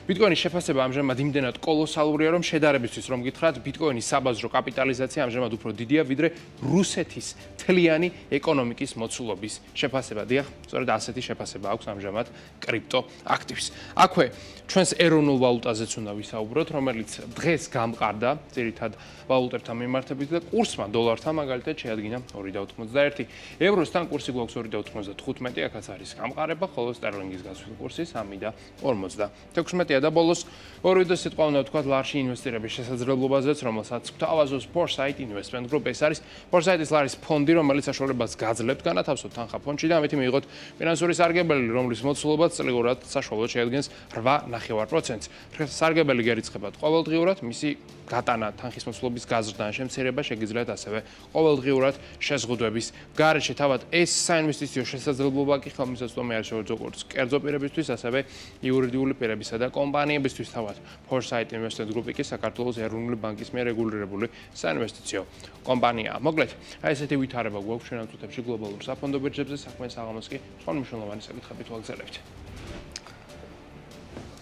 D: ბიტკოინის შეფასება ამჟამად იმდენად კოლოსალურია, რომ შედარებისთვის რომ გითხრათ, ბიტკოინის საბაზრო კაპიტალიზაცია ამჟამად უფრო დიდია, ვიდრე რუსეთის მთლიანი ეკონომიკის მოცულობის შეფასება. დიახ, სწორედ ასეთი შეფასება აქვს ამჟამად კრიპტოაქტივს. აქვე ჩვენს ეროვნულ ვალუტაზეც უნდა ვისაუბროთ, რომელიც დღეს გამყარდა ძირითად ვალუტებთან მიმართებით და კურსმა დოლართან მაგალითად შეადგინა 2.91, ევროსთან კურსი გვაქვს 2.95, აქაც არის გამყარება, ხოლო სტერლინგის გასვლის კურსი 3.56 და ბოლოს ორივე სიტყვა უნდა ვთქვათ ლარში ინვესტირების შესაძლებლობაზეც, რომელსაც გვთავაზობს Foresight Investment Group. ეს არის Foresight-ის ლარის ფონდი, რომელიც საშუალებას გაძლევთ განათავსოთ თანხა ფონდში და ამით მიიღოთ ფინანსური სარგებელი, რომლის მოცულობაც წლიურად საშუალოდ შეადგენს 8.5%. სარგებელი გერიცხებათ ყოველდღიურად, მისი გატანა თანხის მოცულობის გაზრდა ან შემცირება შეგიძლიათ ასევე ყოველდღიურად შეზღუდვების გარეშე. თავად ეს საინვესტიციო შესაძლებლობა კი ხელმისაწვდომი არის როგორც კერძო პირებისთვის, ასევე იურიდიული პირებისა და კომპანიებისთვის. თავად Foresight Investment Group კი საქართველოს ეროვნული ბანკის მიერ რეგულირებული საინვესტიციო კომპანიაა. მოკლედ, აი ესეთი ვითარება გვაქვს ჩვენ ამ წუთებში გლობალურ საფონდო ბირჟებზე, საქმე საღამოს კი სხვა მნიშვნელოვანი საკითხებით ვაგრძელებთ.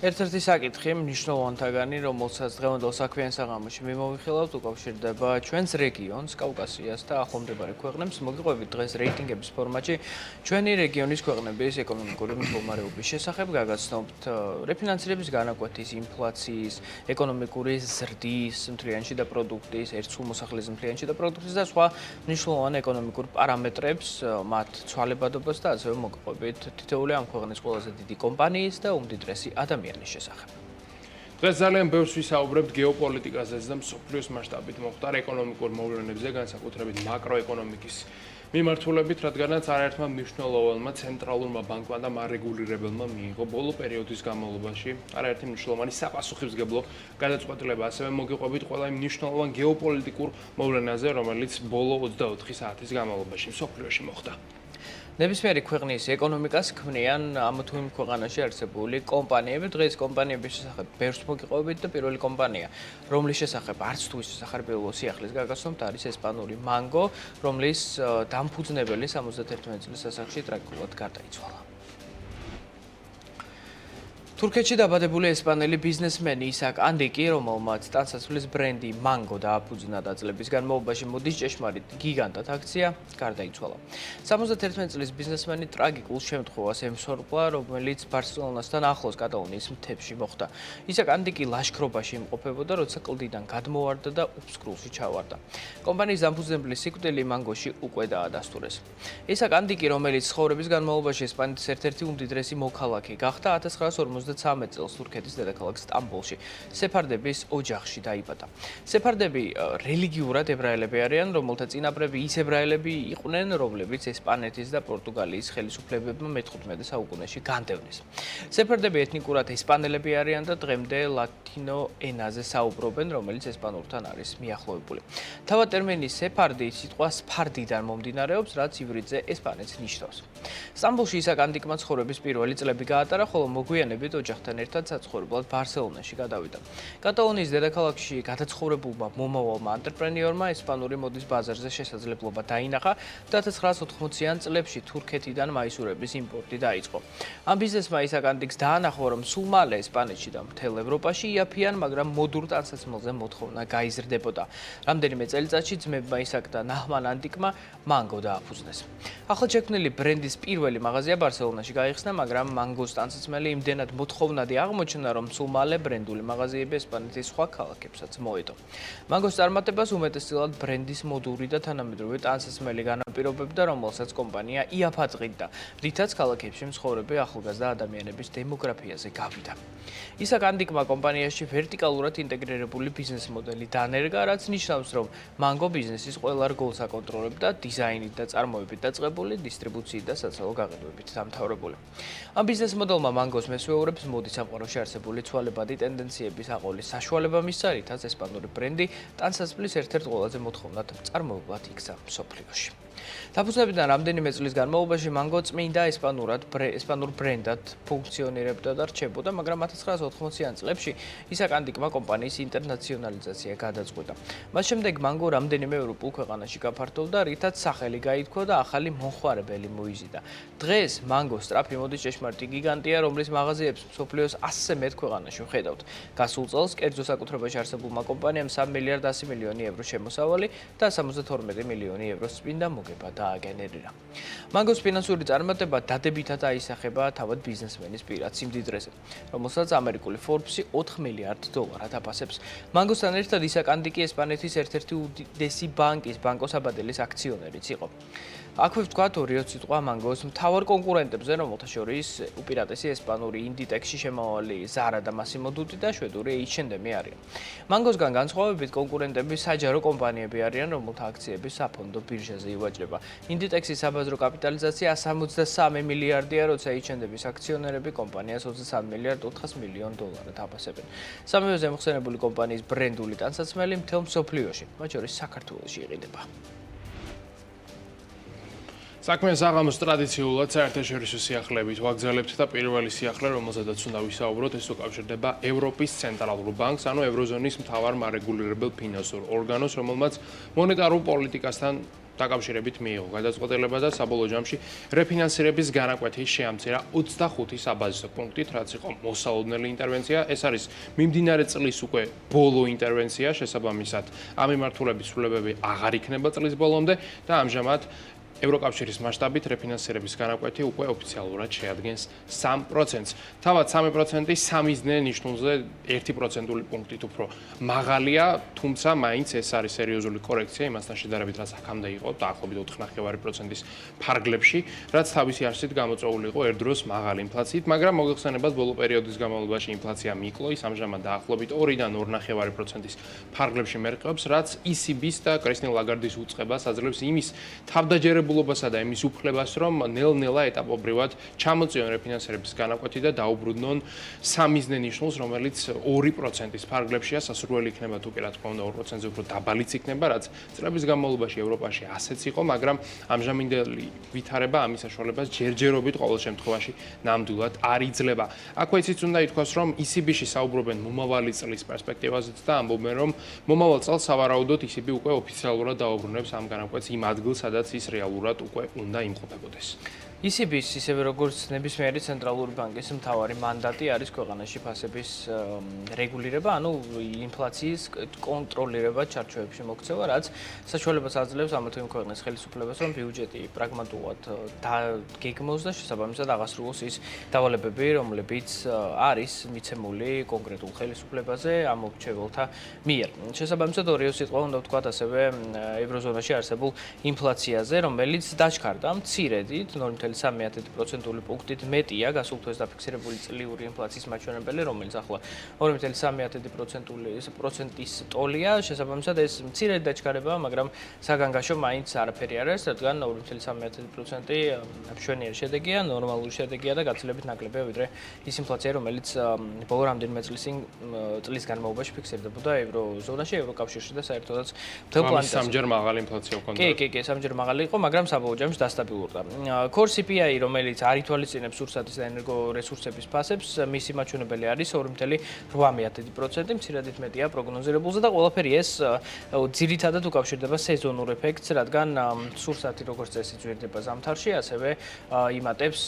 C: ერთ-ერთი საკითხი მნიშვნელოვანთაგანი, რომელსაც დღევანდელ საქმიან საღამოში მიმოვიხილავთ, უკავშირდება ჩვენს რეგიონს, კავკასიას და ახლომდებარე ქვეყნებს. მოგიყვებით დღეს რეიტინგების ფორმატში ჩვენი რეგიონის ქვეყნების ეკონომიკური მდგომარეობის შესახებ გაგაცნობთ რეფინანსირების განაკვეთის, ინფლაციის, ეკონომიკური ზრდის მთლიანში და პროდუქტის, ერთსულ მოსახლეობის მთლიანში და პროდუქტის და სხვა მნიშვნელოვან ეკონომიკურ პარამეტრებს, მათ ცვალებადობას და ასევე მოგიყვებით თითოეული ამ ქვეყნის ყველაზე დიდი კომპანიის და უმდიდრესი ადამიანის შესახებ.
D: დღეს ძალიან ბევრს ვისაუბრებთ გეოპოლიტიკაზეც და მსოფლიოს მასშტაბით მოხდარ ეკონომიკურ მოვლენებზე, განსაკუთრებით მაკროეკონომიკის მიმართულებით, რადგანაც არაერთმა მნიშვნელოვანმა ცენტრალურმა ბანკმა და მარეგულირებელმა მიიღო ბოლო პერიოდის განმავლობაში არაერთი მნიშვნელოვანი საპასუხისმგებლო გადაწყვეტილება. ასევე მოგიყვებით ყველა იმ მნიშვნელოვან გეოპოლიტიკურ მოვლენაზე, რომელიც ბოლო 24 საათის განმავლობაში მსოფლიოში მოხდა.
C: ნებისმიერი ქვეყნის ეკონომიკას ქმნიან ამ თუ იმ ქვეყანაში არსებული კომპანიები. დღეს კომპანიების შესახებ ბევრს მოგიყვებით და პირველი კომპანია, რომლის შესახებ არც თუ ის სახარბიელო სიახლის გაგაცნობთ, არის ესპანური Mango, რომლის დამფუძნებელი 71 წლის ასაკში ტრაგიკულად გარდაიცვალა. თურქეთში დაბადებული ესპანელი ბიზნესმენი ისაკ ანდიკი, რომელმაც ტანსაცმლის ბრენდი Mango დააფუძნა და წლების განმავლობაში მოდის ჭეშმარიტ გიგანტად აქცია, გარდაიცვალა. 71 წლის ბიზნესმენი ტრაგიკულ შემთხვევას ემსხვერპლა, რომელიც ბარსელონასთან ახლოს კატალონიის მთებში მოხდა. ისაკ ანდიკი ლაშქრობაში იმყოფებოდა, როცა კლდიდან გადმოვარდა და უფსკრულში ჩავარდა. კომპანიის დამფუძნებელი სიკვდილი Mango-ში უკვე დაადასტურეს. ისაკ ანდიკი, რომელიც ცხოვრების განმავლობაში ესპანეთის ერთ-ერთი უმდიდრესი მოქალაქე გახდა, 1953 წელს თურქეთის დედაქალაქ სტამბოლში სეფარდების ოჯახში დაიბადა. სეფარდები რელიგიურად ებრაელები არიან, რომელთა წინაპრები ის ებრაელები იყვნენ, რომლებიც ესპანეთის და პორტუგალიის ხელისუფლებებმა მე-15 საუკუნეში განდევნეს. სეფარდები ეთნიკურად ესპანელები არიან და დღემდე ლათინო ენაზე საუბრობენ, რომელიც ესპანურთან არის მიახლოებული. თავად ტერმინი სეფარდი სიტყვა სფარდიდან მომდინარეობს, რაც ივრიდზე ესპანეთს ნიშნავს. სტამბოლში ისაკ ანდიკმა ცხოვრების პირველი წლები გაატარა, ხოლო მოგვიანებით ოჯახთან ერთად საცხოვრებლად ბარსელონაში გადავიდა. კატალონიის დედაქალაქში გადაცხოვრებულმა მომავალმა ანტრეპრენიორმა ესპანური მოდის ბაზარზე შესაძლებლობა დაინახა 1980-იან წლებში თურქეთიდან მაისურების იმპორტი დაიწყო. ამ ბიზნესმა ის აკანტიქს დაანახო, რომ სულ მალე ესპანეთში და მთელ ევროპაში იაფიან, მაგრამ მოდურ ტანსაცმელზე მოთხოვნა გაიზრდებოდა. რამდენიმე წელიწადში ძმებმა ისაკ და ნაჰმან ანტიკმა მანგო დააფუძნეს. ახლა შექმნილი ბრენდის პირველი მაღაზია ბარსელონაში გაიხსნა, მაგრამ მანგოს ტანსაცმელი იმდენად მოთხოვნადი აღმოჩნდა, რომ სულ მალე ბრენდული მაღაზიები ესპანეთის სხვა ქალაქებსაც მოედო. მანგოს წარმატებას უმეტესწილად ბრენდის მოდური და თანამედროვე ტანსაცმელი განაპირობებდა, რომელსაც კომპანია იაფაწყიდა, რითაც ქალაქებში მცხოვრები ახალგაზრდა ადამიანების დემოგრაფიაზე გავიდა. ისაკ ანტიკმა კომპანიაში ვერტიკალურად ინტეგრირებული ბიზნეს მოდელი დანერგა, რაც ნიშნავს, რომ მანგო ბიზნესის ყველა რგოლს აკონტროლებდა, დიზაინით და წარმოებით დაწყებული, დისტრიბუციით და საცალო გაყიდვებით დამთავრებული. ამ ბიზნეს მოდელმა მანგოს მესვეურებს მოდის სამყაროში არსებული ცვალებადი ტენდენციების აყოლის საშუალება მისცა, რითაც ესპანური ბრენდი ტანსაცმლის ერთ-ერთ ყველაზე მოთხოვნად წარმოებლად იქცა მსოფლიოში. დაფუძნებიდან რამდენიმე წლის განმავლობაში მანგო წმინდა ესპანურ ბრენდად ფუნქციონირებდა და რჩებოდა, მაგრამ 1980-იან წლებში ისაკ ანტიკმა კომპანიის ინტერნაციონალიზაცია გადაწყვიტა. მას შემდეგ მანგო რამდენიმე ევროპულ ქვეყანაში გაფართოვდა, რითაც სახელი გაითქვა და ახალი მომხმარებელი მოიზიდა. დღეს მანგო სწრაფი მოდის ჭეშმარიტი გიგანტია, რომლის მაღაზიებს მსოფლიოს 100-ზე მეტ ქვეყანაში ვხედავთ. გასულ წელს კერძო საკუთრებაში არსებულმა კომპანიამ 3 მილიარდ 100 მილიონი ევრო შემოსავალი და 72 მილიონი ევროს წმინდა მოგება დააგენერირა. მანგოს ფინანსური წარმატება დადებითად აისახება თავად ბიზნესმენის პირად სიმდიდრეზე, რომელსაც ამერიკული Forbes-ი 4 მილიარდ დოლარად აფასებს. მანგოსთან ერთად ისაკ ანტიკი ესპანეთის ერთ-ერთი უდიდესი ბანკის ბანკო საბადელის აქციონერიც იყო. აქვე ვთქვათ ორი სიტყვა მანგოს მთავარ კონკურენტებზე, რომელთა შორის უპირატესი ესპანური ინდიტექსში შემავალი Zara და Massimo Dutti და შვედური H&M არიან. მანგოსგან განსხვავებით კონკურენტები საჯარო კომპანიები არიან, რომელთა აქციები საფონდო ბირჟაზე ივაჭრება. ინდიტექსის საბაზრო კაპიტალიზაცია 163 მილიარდია, როცა H&M-ის აქციონერები კომპანიას 23 მილიარდ 400 მილიონ დოლარად აფასებენ. სამივე ზემოხსენებული კომპანიის ბრენდული ტანსაცმელი მთელ მსოფლიოში, მათ შორის საქართველოში იყიდება.
D: საქმე საღამოს ტრადიციულად საერთაშორისო სიახლეებით ვაგრძელებთ და პირველი სიახლე, რომელზედაც უნდა ვისაუბროთ, ეს უკავშირდება ევროპის ცენტრალურ ბანკს, ანუ ევროზონის მთავარ მარეგულირებელ ფინანსურ ორგანოს, რომელმაც მონეტარულ პოლიტიკასთან დაკავშირებით მიიღო გადაწყვეტილება და საბოლოო ჯამში რეფინანსირების განაკვეთის შეამცირა 25 საბაზისო პუნქტით, რაც იყო მოსალოდნელი ინტერვენცია. ეს არის მიმდინარე წლის უკვე ბოლო ინტერვენცია, შესაბამისად ამ მიმართულების ცვლილებები აღარ იქნება წლის ბოლომდე და ამჟამად ევროკავშირის მასშტაბით რეფინანსირების განაკვეთი უკვე ოფიციალურად შეადგენს 3%-ს. თავად 3% სამიზნე ნიშნულზე 1%-ული პუნქტით უფრო მაღალია, თუმცა მაინც ეს არის სერიოზული კორექცია იმასთან შედარებით, რაც აქამდე იყო დაახლოებით 4.5%-ის ფარგლებში, რაც თავისი არსით გამოწვეული იყო ერთდროს მაღალი ინფლაციით, მაგრამ მოგეხსენებათ ბოლო პერიოდის განმავლობაში ინფლაცია მიკლო, ის ამჟამად დაახლოებით 2-დან 2.5%-ის ფარგლებში მერყევებს, რაც ECB-ს და კრისტინ ლაგარდის უწყებას აძლევს იმის თავდაჯერებულობასა და იმის უფლებას, რომ ნელ-ნელა ეტაპობრივად ჩამოწიონ რეფინანსირების განაკვეთი და დაუბრუნონ სამიზნე ნიშნულს, რომელიც 2%-ის ფარგლებშია, სასურველი იქნება თუ კი რა თქმა უნდა 2%-ზე უფრო დაბალიც იქნება, რაც წლების განმავლობაში ევროპაში ასეც იყო, მაგრამ ამჟამინდელი ვითარება ამის საშუალებას ჯერჯერობით ყოველ შემთხვევაში ნამდვილად არ იძლევა. აქვე ისიც უნდა ითქვას, რომ ECB-ში საუბრობენ მომავალი წლის პერსპექტივაზეც და ამბობენ, რომ მომავალ წელს სავარაუდოდ ECB უკვე ოფიციალურად დაუბრუნებს ამ განაკვეთს იმ ადგილს, სადაც ის რეალურად უკვე უნდა იმყოფებოდეს.
C: ECB-ს ისევე როგორც ნებისმიერი ცენტრალური ბანკის მთავარი მანდატი არის ქვეყანაში ფასების რეგულირება, ანუ ინფლაციის კონტროლირება ჩარჩოებში მოქცევა, რაც საშუალებას აძლევს ამა თუ იმ ქვეყნის ხელისუფლებას, რომ ბიუჯეტი პრაგმატულად გეგმოს და შესაბამისად აღასრულოს ის დავალებები, რომლებიც არის მიცემული კონკრეტულ ხელისუფლებაზე ამ მორჩეველთა მიერ. შესაბამისად ორი სიტყვა უნდა ვთქვათ ასევე ევროზონაში არსებულ ინფლაციაზე, რომელიც დაჩქარდა მცირედით 0.3%-ული პუნქტით მეტია გასულ თვეს დაფიქსირებული წლიური ინფლაციის მაჩვენებელი, რომელიც ახლა 2.3%-ის ტოლია. შესაბამისად ეს მცირედ დაჩქარებაა, მაგრამ საგანგაშო მაინც არაფერი არ არის, რადგან 2.3% მშვენიერი შედეგია, ნორმალური შედეგია და გაცილებით ნაკლებია ვიდრე ის ინფლაცია, რომელიც ბოლო რამდენიმე წლის განმავლობაში ფიქსირდებოდა ევროზონაში, ევროკავშირში და საერთოდაც მთელ პლანეტაზე.
D: სამჯერ მაღალი ინფლაცია ჰქონდა.
C: კი, სამჯერ მაღალი იყო, მაგრამ საბოლოო ჯამში დასტაბილურდა. Core CPI, რომელიც არ ითვალისწინებს სურსათის და ენერგორესურსების ფასებს, მისი მაჩვენებელი არის 2.8%, მცირედით მეტია პროგნოზირებულზე და ყველაფერი ეს ძირითადად უკავშირდება სეზონურ ეფექტს, რადგან სურსათი როგორც წესი ძვირდება ზამთარში, ასევე იმატებს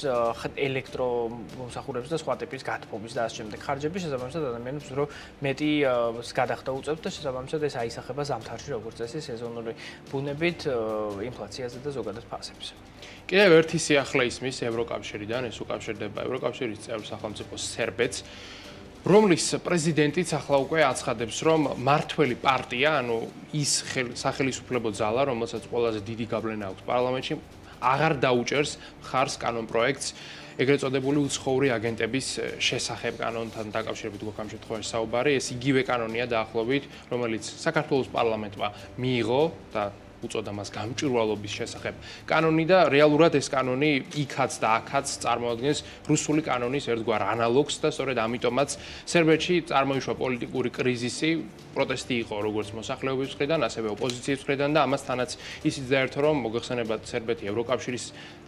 C: ელექტრომომსახურების და სხვა ტიპის გათბობის და ასე შემდეგ ხარჯები, შესაბამისად ადამიანებს უფრო მეტი გადახდა უწევთ და შესაბამისად ეს აისახება ზამთარში როგორც წესი სეზონური ბუნებით ინფლაციაზე და ზოგადად ფასებზე.
D: კიდევ ერთი სიახლე ისმის ევროკავშირიდან, ეს უკავშირდება ევროკავშირის წევრ სახელმწიფოს სერბეთს, რომლის პრეზიდენტიც ახლა უკვე აცხადებს, რომ მართველი პარტია, ანუ ის სახელისუფლებო ძალა, რომელსაც ყველაზე დიდი გავლენა აქვს პარლამენტში, აღარ დაუჭერს მხარს კანონპროექტს ეგრეთ წოდებული უცხოური აგენტების შესახებ კანონთან დაკავშირებით გვაქვს ამ შემთხვევაში საუბარი. ეს იგივე კანონია დაახლოებით, რომელიც საქართველოს პარლამენტმა მიიღო და უწოდა მას გამჭვირვალობის შესახებ კანონი და რეალურად ეს კანონი იქაც და აქაც წარმოადგენს რუსული კანონის ერთგვარ ანალოგს და სწორედ ამიტომაც სერბეთში წარმოიშვა პოლიტიკური კრიზისი, პროტესტი იყო როგორც მოსახლეობის მხრიდან, ასევე ოპოზიციის მხრიდან და ამასთანაც ისიც დაერთო, რომ მოგეხსენებათ სერბეთი ევროკავშირის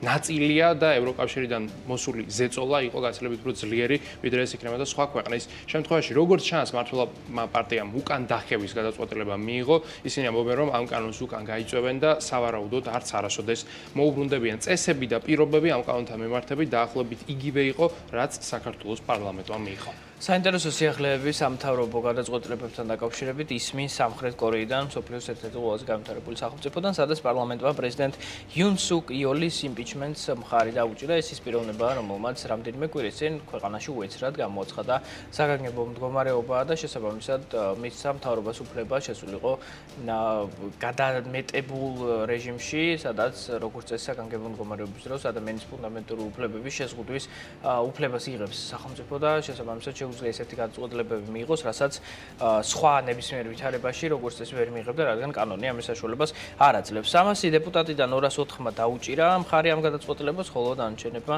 D: ნაწილია და ევროკავშირიდან მოსული ზეწოლა იყო გაცილებით უფრო ძლიერი, ვიდრე ეს იქნება და სხვა ქვეყნის შემთხვევაში. როგორც ჩანს, მართლმა პარტიამ უკან დახევის გადაწყვეტილება მიიღო, ისინი ამბობენ, რომ ამ კანონს უკან გაიწვევენ და სავარაუდოდ არც არასოდეს მოუბრუნდებიან წესები და პირობები ამ კანონთან მიმართებით დაახლოებით იგივე იყო, რაც საქართველოს პარლამენტმა მიიღო.
C: საინტერესო სიახლეები სამთავრობო გადაწყვეტილებებთან დაკავშირებით ისმის სამხრეთ კორეიდან, მსოფლიოს ერთ-ერთი ყველაზე განვითარებული სახელმწიფოდან, სადაც პარლამენტმა პრეზიდენტ იუნ სუკ იოლის იმპიჩმენტს მხარი დაუჭირა. ეს ის პიროვნებაა, რომელმაც რამდენიმე კვირის წინ ქვეყანაში უეცრად გამოაცხადა საგანგებო მდგომარეობა და შესაბამისად მის სამთავრობას უფლება შესულიყო გადამეტებულ რეჟიმში, სადაც როგორც წესი საგანგებო მდგომარეობის დროს ადამიანის ფუნდამენტური უფლებების შეზღუდვის უფლებას იღებს სახელმწიფო და შესაბამისად შეუძლია ესეთი გადაწყვეტილებები მიიღოს, რასაც სხვა ნებისმიერ ვითარებაში როგორც წესი ვერ მიიღებდა, რადგან კანონი ამის საშუალებას არ აძლევს. 300 დეპუტატიდან 204-მა დაუჭირა მხარი ამ გადაწყვეტილებას, ხოლო დანარჩენებმა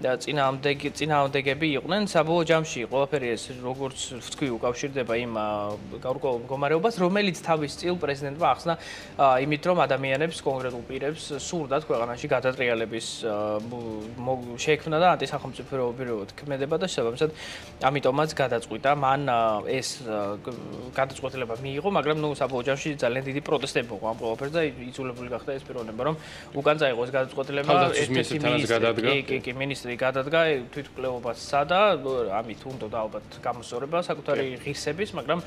C: წინააღმდეგები იყვნენ. საბოლოო ჯამში ყველაფერი ეს როგორც ვთქვი უკავშირდება იმ გარკვეულ მდგომარეობას, რომელიც თავის წილ პრეზიდენტმა ახსნა იმით, რომ ადამიანებს, კონკრეტულ პირებს სურდათ ქვეყანაში გადატრიალების შექმნა და ანტისახელმწიფოებრივად ქმედება და შესაბამისად ამიტომაც გადაწყვიტა მან ეს გადაწყვეტილება მიიღო, მაგრამ საბოლოო ჯამში ძალიან დიდი პროტესტები იყო ამ ყველაფერს და იძულებული გახდა ეს პიროვნება, რომ უკან წაიღო ეს გადაწყვეტილება. კი, მინისტრი გადადგა, თვითმკვლელობას სცადა, ამით უნდა ალბათ გამოსწორება საკუთარი ღირსების, მაგრამ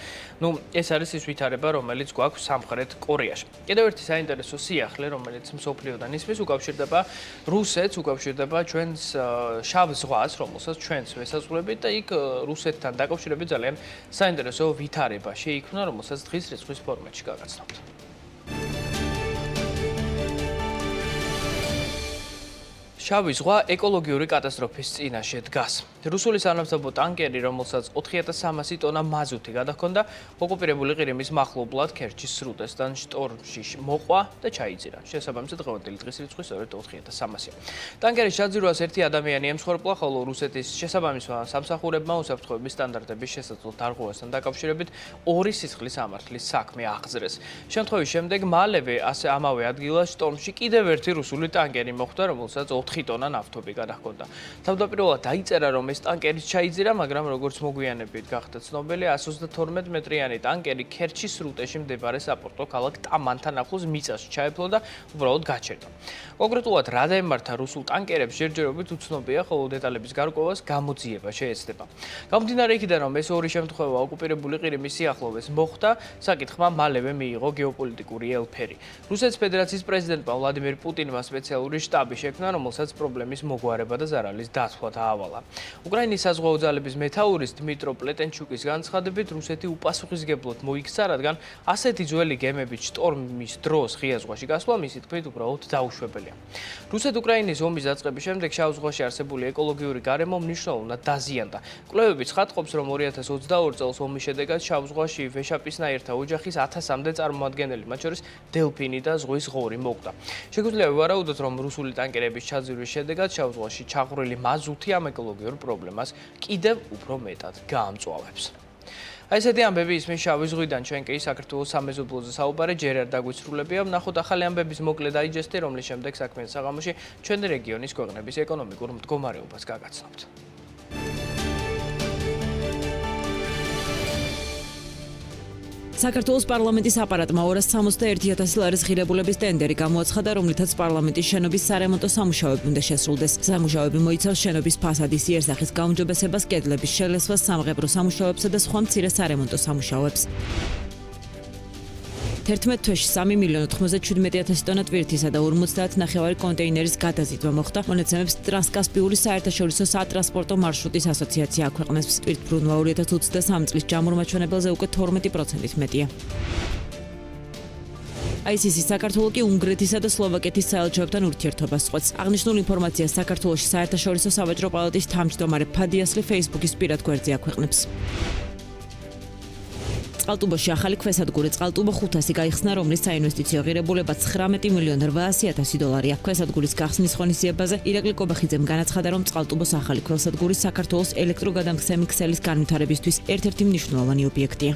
C: ეს არის ის ვითარება, რომელიც გვაქვს სამხრეთ კორეაში. კიდევ ერთი საინტერესო სიახლე, რომელიც მსოფლიოდან ისმის, უკავშირდება რუსეთს, უკავშირდება ჩვენს შავ ზღვას, რომელსაც ჩვენც ვესაზღვრებით და იქ რუსეთთან დაკავშირებით ძალიან საინტერესო ვითარება შეიქმნა, რომელსაც დღის რიცხვის ფორმატში გაგაცნობთ. შავი ზღვა ეკოლოგიური კატასტროფის წინაშე დგას. რუსული სამნავთობო ტანკერი, რომელსაც 4300 ტონა მაზუთი გადაჰქონდა, ოკუპირებული ყირიმის მახლობლად ქერჩის სრუტესთან შტორმში მოყვა და ჩაიძირა. შესაბამისად, დღევანდელი დღის რიცხვი სწორედ 4300-ია. ტანკერის ჩაძირვას ერთი ადამიანი ემსხვერპლა, ხოლო რუსეთის შესაბამისმა სამსახურებმა უსაფრთხოების სტანდარტების შესაძლო დარღვევასთან დაკავშირებით ორი სისხლის ამართლის საქმე აღძრეს. შემთხვევის შემდეგ მალევე ამავე ადგილას შტორმში კიდევ ერთი რუსული ტანკერი მოხვდა, რომელსაც 4 ტონა ნავთობი გადაჰქონდა. თავდაპირველად დაიწერა, რომ ეს ტანკერი ჩაიძირა, მაგრამ როგორც მოგვიანებით გახდა ცნობილი, 132 მეტრიანი ტანკერი ქერჩის სრუტეში მდებარე საპორტო ქალაქ ტამანთან ახლოს მიწაში ჩაეფლო და უბრალოდ გაჩერდა. კონკრეტულად რა დაემართა რუსულ ტანკერებს ჯერჯერობით უცნობია, ხოლო დეტალების გარკვევას გამოძიება შეეცდება. გამომდინარე იქიდან, რომ ეს ორი შემთხვევა ოკუპირებული ყირიმის სიახლოვეს მოხდა, საკითხმა მალევე მიიღო გეოპოლიტიკური ელფერი. რუსეთის ფედერაციის პრეზიდენტმა ვლადიმერ პუტინმა სპეციალური შტაბი შექმნა, რომელსაც პრობლემის მოგვარება და ზარალის დათვლა დაავალა. უკრაინის საზღვაო ძალების მეთაურის დმიტრო პლეტენჩუკის განცხადებით, რუსეთი უპასუხისმგებლოდ მოიქცა, რადგან ასეთი ძველი გემებით შტორმის დროს ღია ზღვაში გასვლა მისი თქმით უბრალოდ დაუშვებელია. რუსეთ-უკრაინის ომის დაწყების შემდეგ შავ ზღვაში არსებული ეკოლოგიური გარემო მნიშვნელოვნად დაზიანდა. კვლევები ცხადყოფს, რომ 2022 წელს ომის შედეგად შავ ზღვაში ვეშაპისნაირთა ოჯახის 1000-მდე წარმომადგენელი, მათ შორის დელფინი და ზღვის ღორი მოკვდა. შეგვიძლია ვივარაუდოთ, რომ რუსული ტანკერების ჩაძირვის შედეგად შავ ზღვაში ჩაღვრილი მაზუთი ამ ეკოლოგიურ პრობლემას კიდევ უფრო მეტად გაამწვავებს. აი ესეთი ამბები ისმის შავი ზღვიდან, ჩვენ კი საქართველოს სამეზობლოზე საუბარი ჯერ არ დაგვიცრულებია. ვნახოთ ახალი ამბების მოკლე დაიჯესტი, რომლის შემდეგ საქმიან საღამოში ჩვენი რეგიონის ქვეყნების ეკონომიკურ მდგომარეობას გაგაცნობთ. საქართველოს პარლამენტის აპარატმა 261,000 ლარის ღირებულების ტენდერი გამოაცხადა, რომლითაც პარლამენტის შენობის სარემონტო სამუშაოები უნდა შესრულდეს. სამუშაოები მოიცავს შენობის ფასადის იერსახის გაუმჯობესებას, კედლების შელესვას, სამღებრო სამუშაოებსა და სხვა მცირე სარემონტო სამუშაოებს. 11 თვეში 3,97,000 ტონა ტვირთისა და 50,000 კონტეინერის გადაზიდვა მოხდა. მონაცემებს ტრანსკასპიური საერთაშორისო სატრანსპორტო მარშრუტის ასოციაცია აქვეყნებს. ტვირთბრუნვა 2023 წლის ჯამურ მაჩვენებელზე უკვე 12%-ით მეტია. ICC საქართველოს კი უნგრეთისა და სლოვაკეთის საელჩოებთან ურთიერთობას წყვეტს. აღნიშნულ ინფორმაციას საქართველოში საერთაშორისო სავაჭრო პალატის თავმჯდომარე ფადიასლი Facebook-ის პირად გვერდზე აქვეყნებს. წყალტუბოში ახალი ქვესადგური წყალტუბო 500 გაიხსნა, რომლის საინვესტიციო ღირებულება 19,800,000 დოლარია. ქვესადგურის გახსნის ღონისძიებაზე ირაკლი კობახიძემ განაცხადა, რომ წყალტუბოს ახალი ქვესადგური საქართველოს ელექტროგადამტკიცებლის ქსელის განვითარებისთვის ერთ-ერთი მნიშვნელოვანი ობიექტია.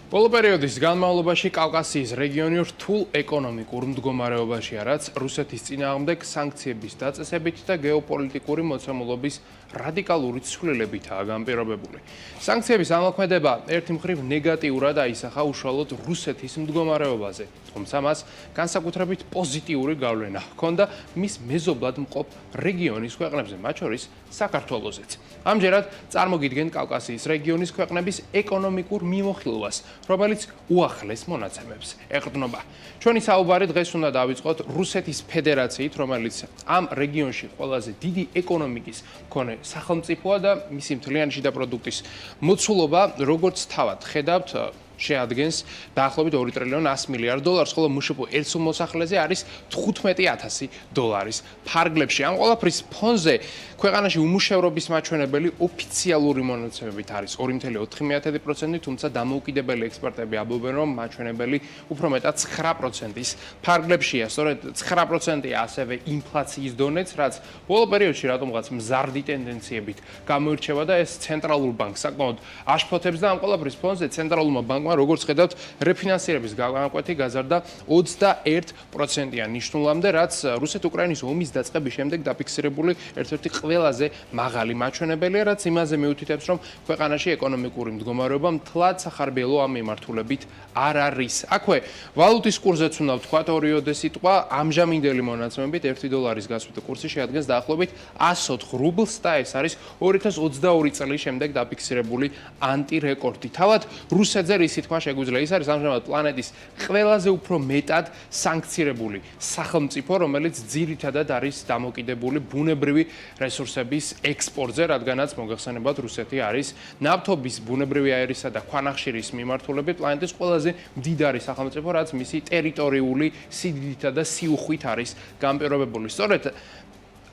D: ბოლო პერიოდის განმავლობაში კავკასიის რეგიონი რთულ ეკონომიკურ მდგომარეობაშია, რაც რუსეთის წინააღმდეგ სანქციების დაწესებით და გეოპოლიტიკური მოცემულობის რადიკალური ცვლილებითაა განპირობებული. სანქციების ამოქმედება ერთი მხრივ ნეგატიურად აისახა უშუალოდ რუსეთის მდგომარეობაზე, თუმცა მას განსაკუთრებით პოზიტიური გავლენა ჰქონდა მის მეზობლად მყოფ რეგიონის ქვეყნებზე, მათ შორის საქართველოსაც. ამჯერად წარმოგიდგენ კავკასიის რეგიონის ქვეყნების ეკონომიკურ მიმოხილვას, რომელიც უახლეს მონაცემებს ეყრდნობა. ჩვენი საუბარი დღეს უნდა დავიწყოთ რუსეთის ფედერაციით, რომელიც ამ რეგიონში ყველაზე დიდი ეკონომიკის მქონე სახელმწიფოა და მისი მთლიანი შიდა პროდუქტის მოცულობა, როგორც თავად ხედავთ, შეადგენს დაახლოებით 2 ტრილიონ 100 მილიარდ დოლარს, ხოლო მშპ ერთსულ მოსახლეზე არის 15,000 დოლარის ფარგლებში. ამ ყველაფრის ფონზე ქვეყანაში უმუშევრობის მაჩვენებელი ოფიციალური მონაცემებით არის 2,4%, თუმცა დამოუკიდებელი ექსპერტები ამბობენ, რომ მაჩვენებელი უფრო მეტად 9%-ის ფარგლებშია. სწორედ 9%-ია ასევე ინფლაციის დონეც, რაც ბოლო პერიოდში რატომღაც მზარდი ტენდენციებით გამოირჩევა და ეს ცენტრალურ ბანკს საკმაოდ აშფოთებს და ამ ყველაფრის ფონზე ცენტრალურმა ბანკმა, როგორც ხედავთ, რეფინანსირების განაკვეთი გაზარდა 21%-იან ნიშნულამდე, რაც რუსეთ-უკრაინის ომის დაწყების შემდეგ დაფიქსირებული ერთ-ერთი ყველაზე მაღალი მაჩვენებელია, რაც იმაზე მიუთითებს, რომ ქვეყანაში ეკონომიკური მდგომარეობა მთლად სახარბიელო ამ მიმართულებით არ არის. აქვე ვალუტის კურსზეც უნდა ვთქვათ ორიოდე სიტყვა, ამჟამინდელი მონაცემებით 1 დოლარის გასვლა კურსი შეადგენს დაახლოებით 104 რუბლს და ეს არის 2022 წლის შემდეგ დაფიქსირებული ანტირეკორდი. თავად რუსეთზე ისი თქვა შეგვიძლია, ის არის ამჟამად პლანეტის ყველაზე უფრო მეტად სანქცირებული სახელმწიფო, რომელიც ძირითადად არის დამოკიდებული ბუნებრივი რესურსების ექსპორტზე, რადგანაც მოგეხსენებათ რუსეთი არის ნავთობის, ბუნებრივი აირისა და ქვანახშირის მიმართულებით პლანეტის ყველაზე მდიდარი სახელმწიფო, რაც მისი ტერიტორიული სიდიდითა და სიუხვით არის განპირობებული. სწორედ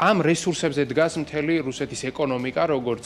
D: ამ რესურსებზე დგას მთელი რუსეთის ეკონომიკა, როგორც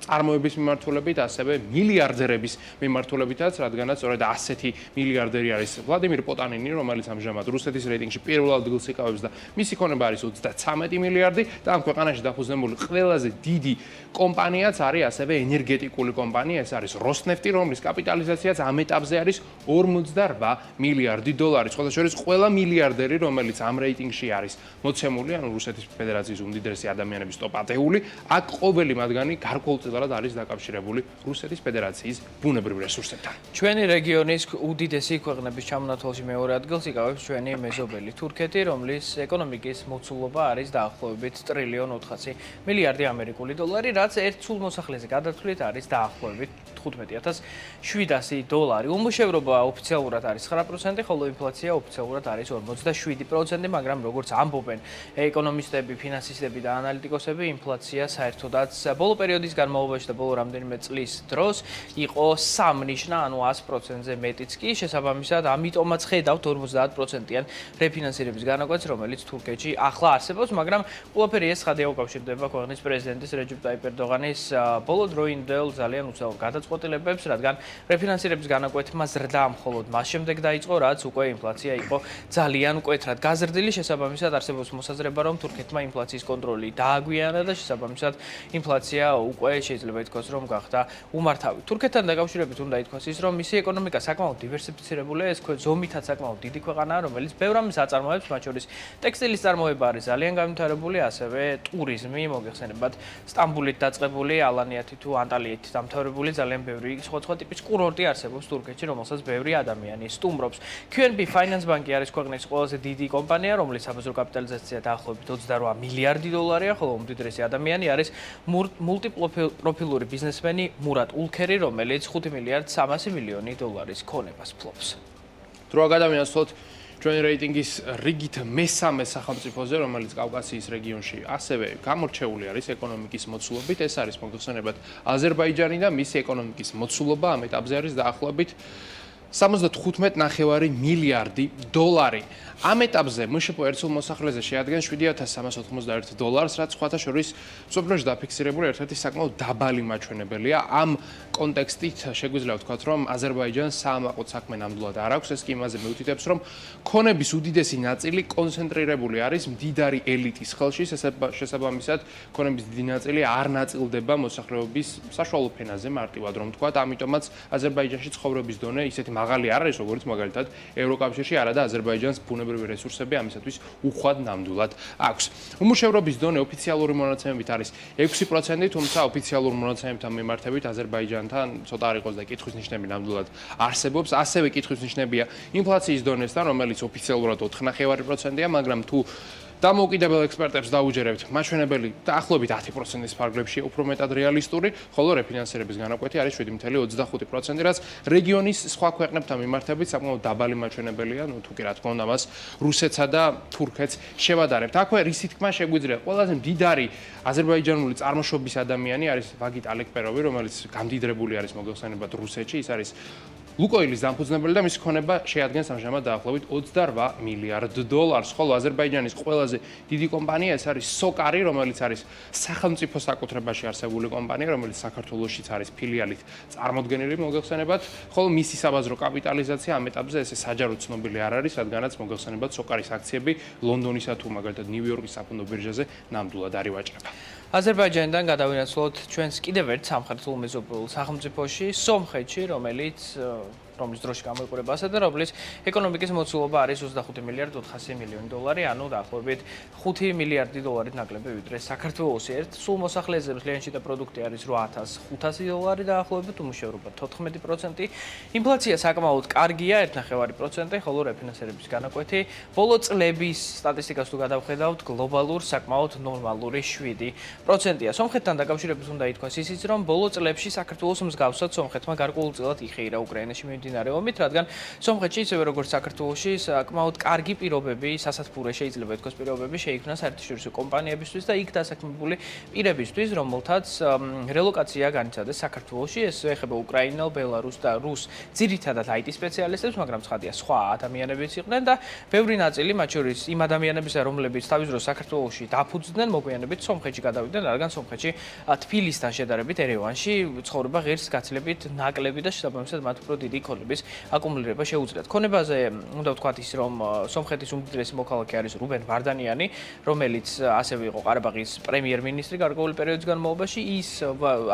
D: წარმოების მიმართულებით, ასევე მილიარდერების მიმართულებითაც, რადგანაც სწორედ ასეთი მილიარდერი არის ვლადიმირ პოტანინი, რომელიც ამჟამად რუსეთის რეიტინგში პირველ ადგილს იკავებს და მისი ქონება არის 33 მილიარდი და ამ ქვეყანაში დაფუძნებული ყველაზე დიდი კომპანიაც არის ასევე ენერგეტიკული კომპანია, ეს არის როსნეფტი, რომლის კაპიტალიზაციაც ამ ეტაპზე არის 48 მილიარდი დოლარი. სხვა შორის ყველა მილიარდერი, რომელიც ამ რეიტინგში არის მოცემული, ანუ რუსეთის ფედერაციის უმდიდრესი ადამიანების ტოპ 10-ული, აქ ყოველი მათგანი გარკვეულწილად არის დაკავშირებული რუსეთის ფედერაციის ბუნებრივ რესურსებთან.
C: ჩვენი რეგიონის უდიდესი ქვეყნების ჩამონათვალში მეორე ადგილს იკავებს ჩვენი მეზობელი თურქეთი, რომლის ეკონომიკის მოცულობა არის დაახლოებით 1,400,000,000 ამერიკული დოლარი, რაც ერთ სულ მოსახლეზე გადათვლით არის დაახლოებით 15,700 დოლარი. უმუშევრობა ოფიციალურად არის 9%, ხოლო ინფლაცია ოფიციალურად არის 47%, მაგრამ როგორც ამბობენ ეკონომისტები, ფინანსისტები და ანალიტიკოსები, ინფლაცია საერთოდაც ბოლო პერიოდის განმავლობაში და ბოლო რამდენიმე წლის დროს იყო 3 ნიშნა, ანუ 100%-ზე მეტიც კი, შესაბამისად, ამიტომაც ხედავთ 50%-იან რეფინანსირების განაკვეთს, რომელიც თურქეთში ახლა არსებობს, მაგრამ ყველაფერი ეს ხადია უკავშირდება ქვეყნის პრეზიდენტის რეჯეპ ტაიპ ერდოღანის ბოლო დროინდელ ძალიან უცნაურ გადაწყვეტილებას გადაწყვეტილებებს, რადგან რეფინანსირების განაკვეთმა ზრდა მხოლოდ მას შემდეგ დაიწყო, რაც უკვე ინფლაცია იყო ძალიან მკვეთრად გაზრდილი. შესაბამისად, არსებობს მოსაზრება, რომ თურქეთმა ინფლაციის კონტროლი დააგვიანა და შესაბამისად ინფლაცია უკვე შეიძლება ითქვას, რომ გახდა უმართავი. თურქეთთან დაკავშირებით უნდა ითქვას ის, რომ მისი ეკონომიკა საკმაოდ დივერსიფიცირებულია, ეს ზომითაც საკმაოდ დიდი ქვეყანაა, რომელიც ბევრ ამის აწარმოებს, მათ შორის ტექსტილის წარმოება არის ძალიან განვითარებული, ასევე ტურიზმი, მოგეხსენებათ, სტამბულით დაწყებული, ალანიათი თუ ანტალიეთით დამთავრებული ძალიან ბევრი სხვადასხვა ტიპის კურორტი არსებობს თურქეთში, რომელსაც ბევრი ადამიანი სტუმრობს. QNB Finance Bank არის ქვეყნის ყველაზე დიდი კომპანია, რომლის საბაზრო კაპიტალიზაცია დაახლოებით 28 მილიარდი დოლარია, ხოლო უმდიდრესი ადამიანი არის მულტიპროფილური ბიზნესმენი მურატ ულქერი, რომელიც 5 მილიარდ 300 მილიონი დოლარის ქონებას ფლობს.
D: თუ რა ადამიანს ვთქვათ, ჩვენი რეიტინგის რიგით მესამე სახელმწიფოზე, რომელიც კავკასიის რეგიონში ასევე გამორჩეული არის ეკონომიკის მოცულობით, ეს არის მოგხსენებათ აზერბაიჯანი და მისი ეკონომიკის მოცულობა ამ ეტაპზე არის დაახლოებით 75.9 მილიარდი დოლარი. ამ ეტაპზე მშპ ერთსულ მოსახლეზე შეადგენს 7.391 დოლარს, რაც სხვათა შორის მსოფლიოში დაფიქსირებული ერთ-ერთი საკმაოდ დაბალი მაჩვენებელია. ამ კონტექსტით შეგვიძლია ვთქვათ, რომ აზერბაიჯანს საამაყოდ საქმე ნამდვილად არ აქვს, ეს კი იმაზე მიუთითებს, რომ ქონების უდიდესი ნაწილი კონცენტრირებული არის მდიდარი ელიტის ხელში, შესაბამისად, ქონების დიდი ნაწილი არ ნაწილდება მოსახლეობის საშუალო ფენაზე მარტივად რომ ვთქვათ, ამიტომაც აზერბაიჯანში ცხოვრების დონე ისეთი მაღალი არ არის, როგორც მაგალითად ევროკავშირში, არა და აზერბაიჯანს ბუნებრივი რესურსები ამისათვის უხვად ნამდვილად აქვს. უმუშევრობის დონე ოფიციალური მონაცემებით არის 6%, თუმცა ოფიციალურ მონაცემებთან მიმართებით აზერბაიჯანთან ცოტა არ იყოს და კითხვის ნიშნები ნამდვილად არსებობს. ასევე კითხვის ნიშნებია ინფლაციის დონესთან, რომელიც ოფიციალურად 4.5%-ია, მაგრამ თუ დამოუკიდებელ ექსპერტებს დაუჯერებთ, მაჩვენებელი დაახლოებით 10%-ის ფარგლებშია უფრო მეტად რეალისტური, ხოლო რეფინანსირების განაკვეთი არის 7.25%, რაც რეგიონის სხვა ქვეყნებთან მიმართებით საკმაოდ დაბალი მაჩვენებელია, თუ კი რა თქმა უნდა მას რუსეთსა და თურქეთს შევადარებთ. აქვე რისი თქმა შეგვიძლია, ყველაზე მდიდარი აზერბაიჯანული წარმოშობის ადამიანი არის ვაგიტ ალეკპეროვი, რომელიც გამდიდრებული არის მოგეხსენებათ რუსეთში, ის არის ლუკოილის დამფუძნებელი და მისი ქონება შეადგენს ამჟამად დაახლოებით 28 მილიარდ დოლარს, ხოლო აზერბაიჯანის ყველაზე დიდი კომპანია ეს არის სოკარი, რომელიც არის სახელმწიფო საკუთრებაში არსებული კომპანია, რომელიც საქართველოშიც არის ფილიალით წარმოდგენილი მოგეხსენებათ, ხოლო მისი საბაზრო კაპიტალიზაცია ამ ეტაპზე ესე საჯარო ცნობილი არ არის, რადგანაც მოგეხსენებათ სოკარის აქციები ლონდონისა თუ მაგალითად ნიუ-იორკის საფონდო ბირჟაზე ნამდვილად არ ივაჭრება.
C: აზერბაიჯანიდან გადავინაცვლოთ ჩვენს კიდევ ერთ სამხრეთულ მეზობლურ სახელმწიფოში, სომხეთში, რომელიც დროში გამოიყურება ასე და რომლის ეკონომიკის მოცულობა არის 25 მილიარდ 400 მილიონი დოლარი, ანუ დაახლოებით 5 მილიარდი დოლარით ნაკლები ვიდრე საქართველოში. ერთ სულ მოსახლეზე მთლიანი შიდა პროდუქტი არის 8500 დოლარი დაახლოებით, უმუშევრობა 14%, ინფლაცია საკმაოდ კარგია 1.5%, ხოლო რეფინანსირების განაკვეთი ბოლო წლების სტატისტიკას თუ გადავხედავთ, გლობალურ საკმაოდ ნორმალური 7%-ია. სომხეთთან დაკავშირებით უნდა ითქვას ისიც, რომ ბოლო წლებში საქართველოს მსგავსად სომხეთმა გარკვეულწილად იხეირა უკრაინაში მიმდინარეობით, რადგან სომხეთში ისევე როგორც საქართველოში საკმაოდ კარგი პირობები, სასათბურე შეიძლება ითქვას პირობები შეიქმნა საერთაშორისო კომპანიებისთვის და იქ დასაქმებული პირებისთვის, რომელთაც რელოკაცია განიცადეს საქართველოში. ეს ეხება უკრაინელ, ბელარუს და რუს ძირითადად IT სპეციალისტებს, მაგრამ ცხადია სხვა ადამიანებიც იყვნენ და ბევრი ნაწილი, მათ შორის იმ ადამიანებისა, რომლებიც თავის დროს საქართველოში დაფუძნდნენ, მოგვიანებით სომხეთში გადავიდნენ, რადგან სომხეთში თბილისთან შედარებით ერევანში ცხოვრება ღირს გაცილებით ნაკლები და შესაბამისად მათ უფრო დიდი ქონების აკუმულირება შეუძლიათ. ქონებაზე უნდა ვთქვათ ის, რომ სომხეთის უმდიდრესი მოქალაქე არის რუბენ ვარდანიანი, რომელიც ასევე იყო ყარაბაღის პრემიერ-მინისტრი გარკვეული პერიოდის განმავლობაში. ის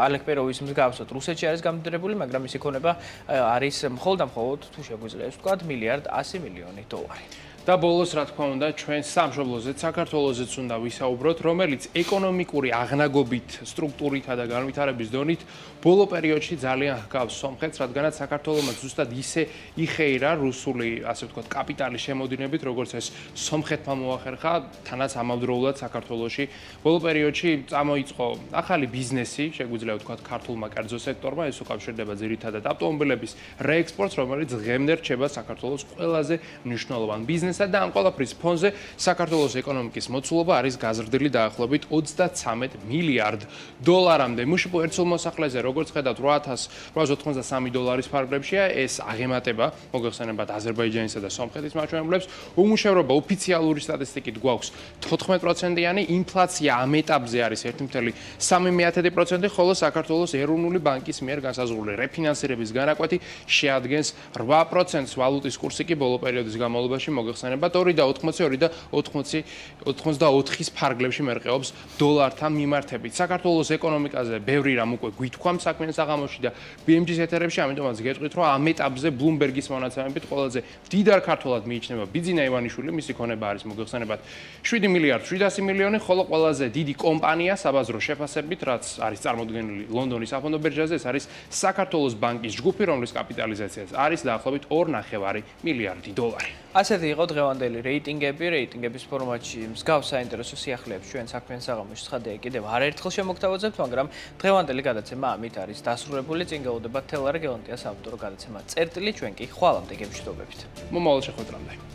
C: ალეკპეროვის მსგავსად რუსეთში არის გამდიდრებული, მაგრამ მისი ქონება არის მხოლოდ თუ შეგვიძლია ეს ვთქვათ, 1 მილიარდ 100 მილიონი დოლარი.
D: და ბოლოს რა თქმა უნდა ჩვენ სამშობლოზეც საქართველოზეც უნდა ვისაუბროთ, რომელიც ეკონომიკური აღნაგობით, სტრუქტურითა და განვითარების დონით ბოლო პერიოდში ძალიან ჰგავს სომხეთს, რადგანაც საქართველოს ზუსტად ისე იხეირა რუსული, ასე ვთქვათ, კაპიტალის შემოდინებით, როგორც ეს სომხეთმა მოახერხა, თანაც ამავდროულად საქართველოში ბოლო პერიოდში წამოიწყო ახალი ბიზნესი, შეგვიძლია ვთქვათ, ქართულმა კერძო სექტორმა, ეს უკავშირდება ძირითადად ავტომობილების რეექსპორტს, რომელიც დღემდე რჩება საქართველოს ყველაზე მნიშვნელოვან ბიზნესად. ბიზნესად და ამ ყველაფრის ფონზე საქართველოს ეკონომიკის მოცულობა არის გაზრდილი დაახლოებით 33 მილიარდ დოლარამდე. მუშებო ერთსულ მოსახლეზე როგორც ხედავთ 8893 დოლარის ფარგლებშია, ეს აღემატება მოგეხსენებათ აზერბაიჯანისა და სომხეთის მაჩვენებლებს. უმუშევრობა ოფიციალური სტატისტიკით გვაქვს 14%-იანი, ინფლაცია ამ ეტაპზე არის 1.3%, ხოლო საქართველოს ეროვნული ბანკის მიერ განსაზღვრული რეფინანსირების განაკვეთი შეადგენს 8%-ს, ვალუტის კურსი კი ბოლო პერიოდის განმავლობაში მოგეხსენებათ 2.80 და 2.84-ის ფარგლებში მერყეობს დოლართან მიმართებით. საქართველოს ეკონომიკაზე ბევრი რამ უკვე გვითქვამ საქმიან საღამოში და BMG-ის ეთერებში, ამიტომაც გეტყვით, რომ ამ ეტაპზე Bloomberg-ის მონაცემებით ყველაზე მდიდარ ქართველად მიიჩნევა ბიძინა ივანიშვილი, მისი ქონება არის მოგეხსენებათ 7 მილიარდ 700 მილიონი, ხოლო ყველაზე დიდი კომპანია საბაზრო შეფასებით, რაც არის წარმოდგენილი ლონდონის საფონდო ბირჟაზე, ეს არის საქართველოს ბანკის ჯგუფი, რომლის კაპიტალიზაციაც არის დაახლოებით 2.5 მილიარდი დოლარი.
C: ასეთი იყო დღევანდელი რეიტინგები, რეიტინგების ფორმატში მსგავს საინტერესო სიახლეებს ჩვენ საქმიან საღამოში ცხადია კიდევ არაერთხელ შემოგთავაზებთ, მაგრამ დღევანდელი გადაცემა ამით არის დასრულებული. წინ გეუდება თელარ გელანტიას ავტორო გადაცემა წერტილი, ჩვენ კი ხვალამდე გემშვიდობებით.
D: მომავალ შეხვედრამდე.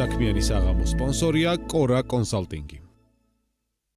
A: საქმიანი საღამოს სპონსორია კორა კონსალტინგი.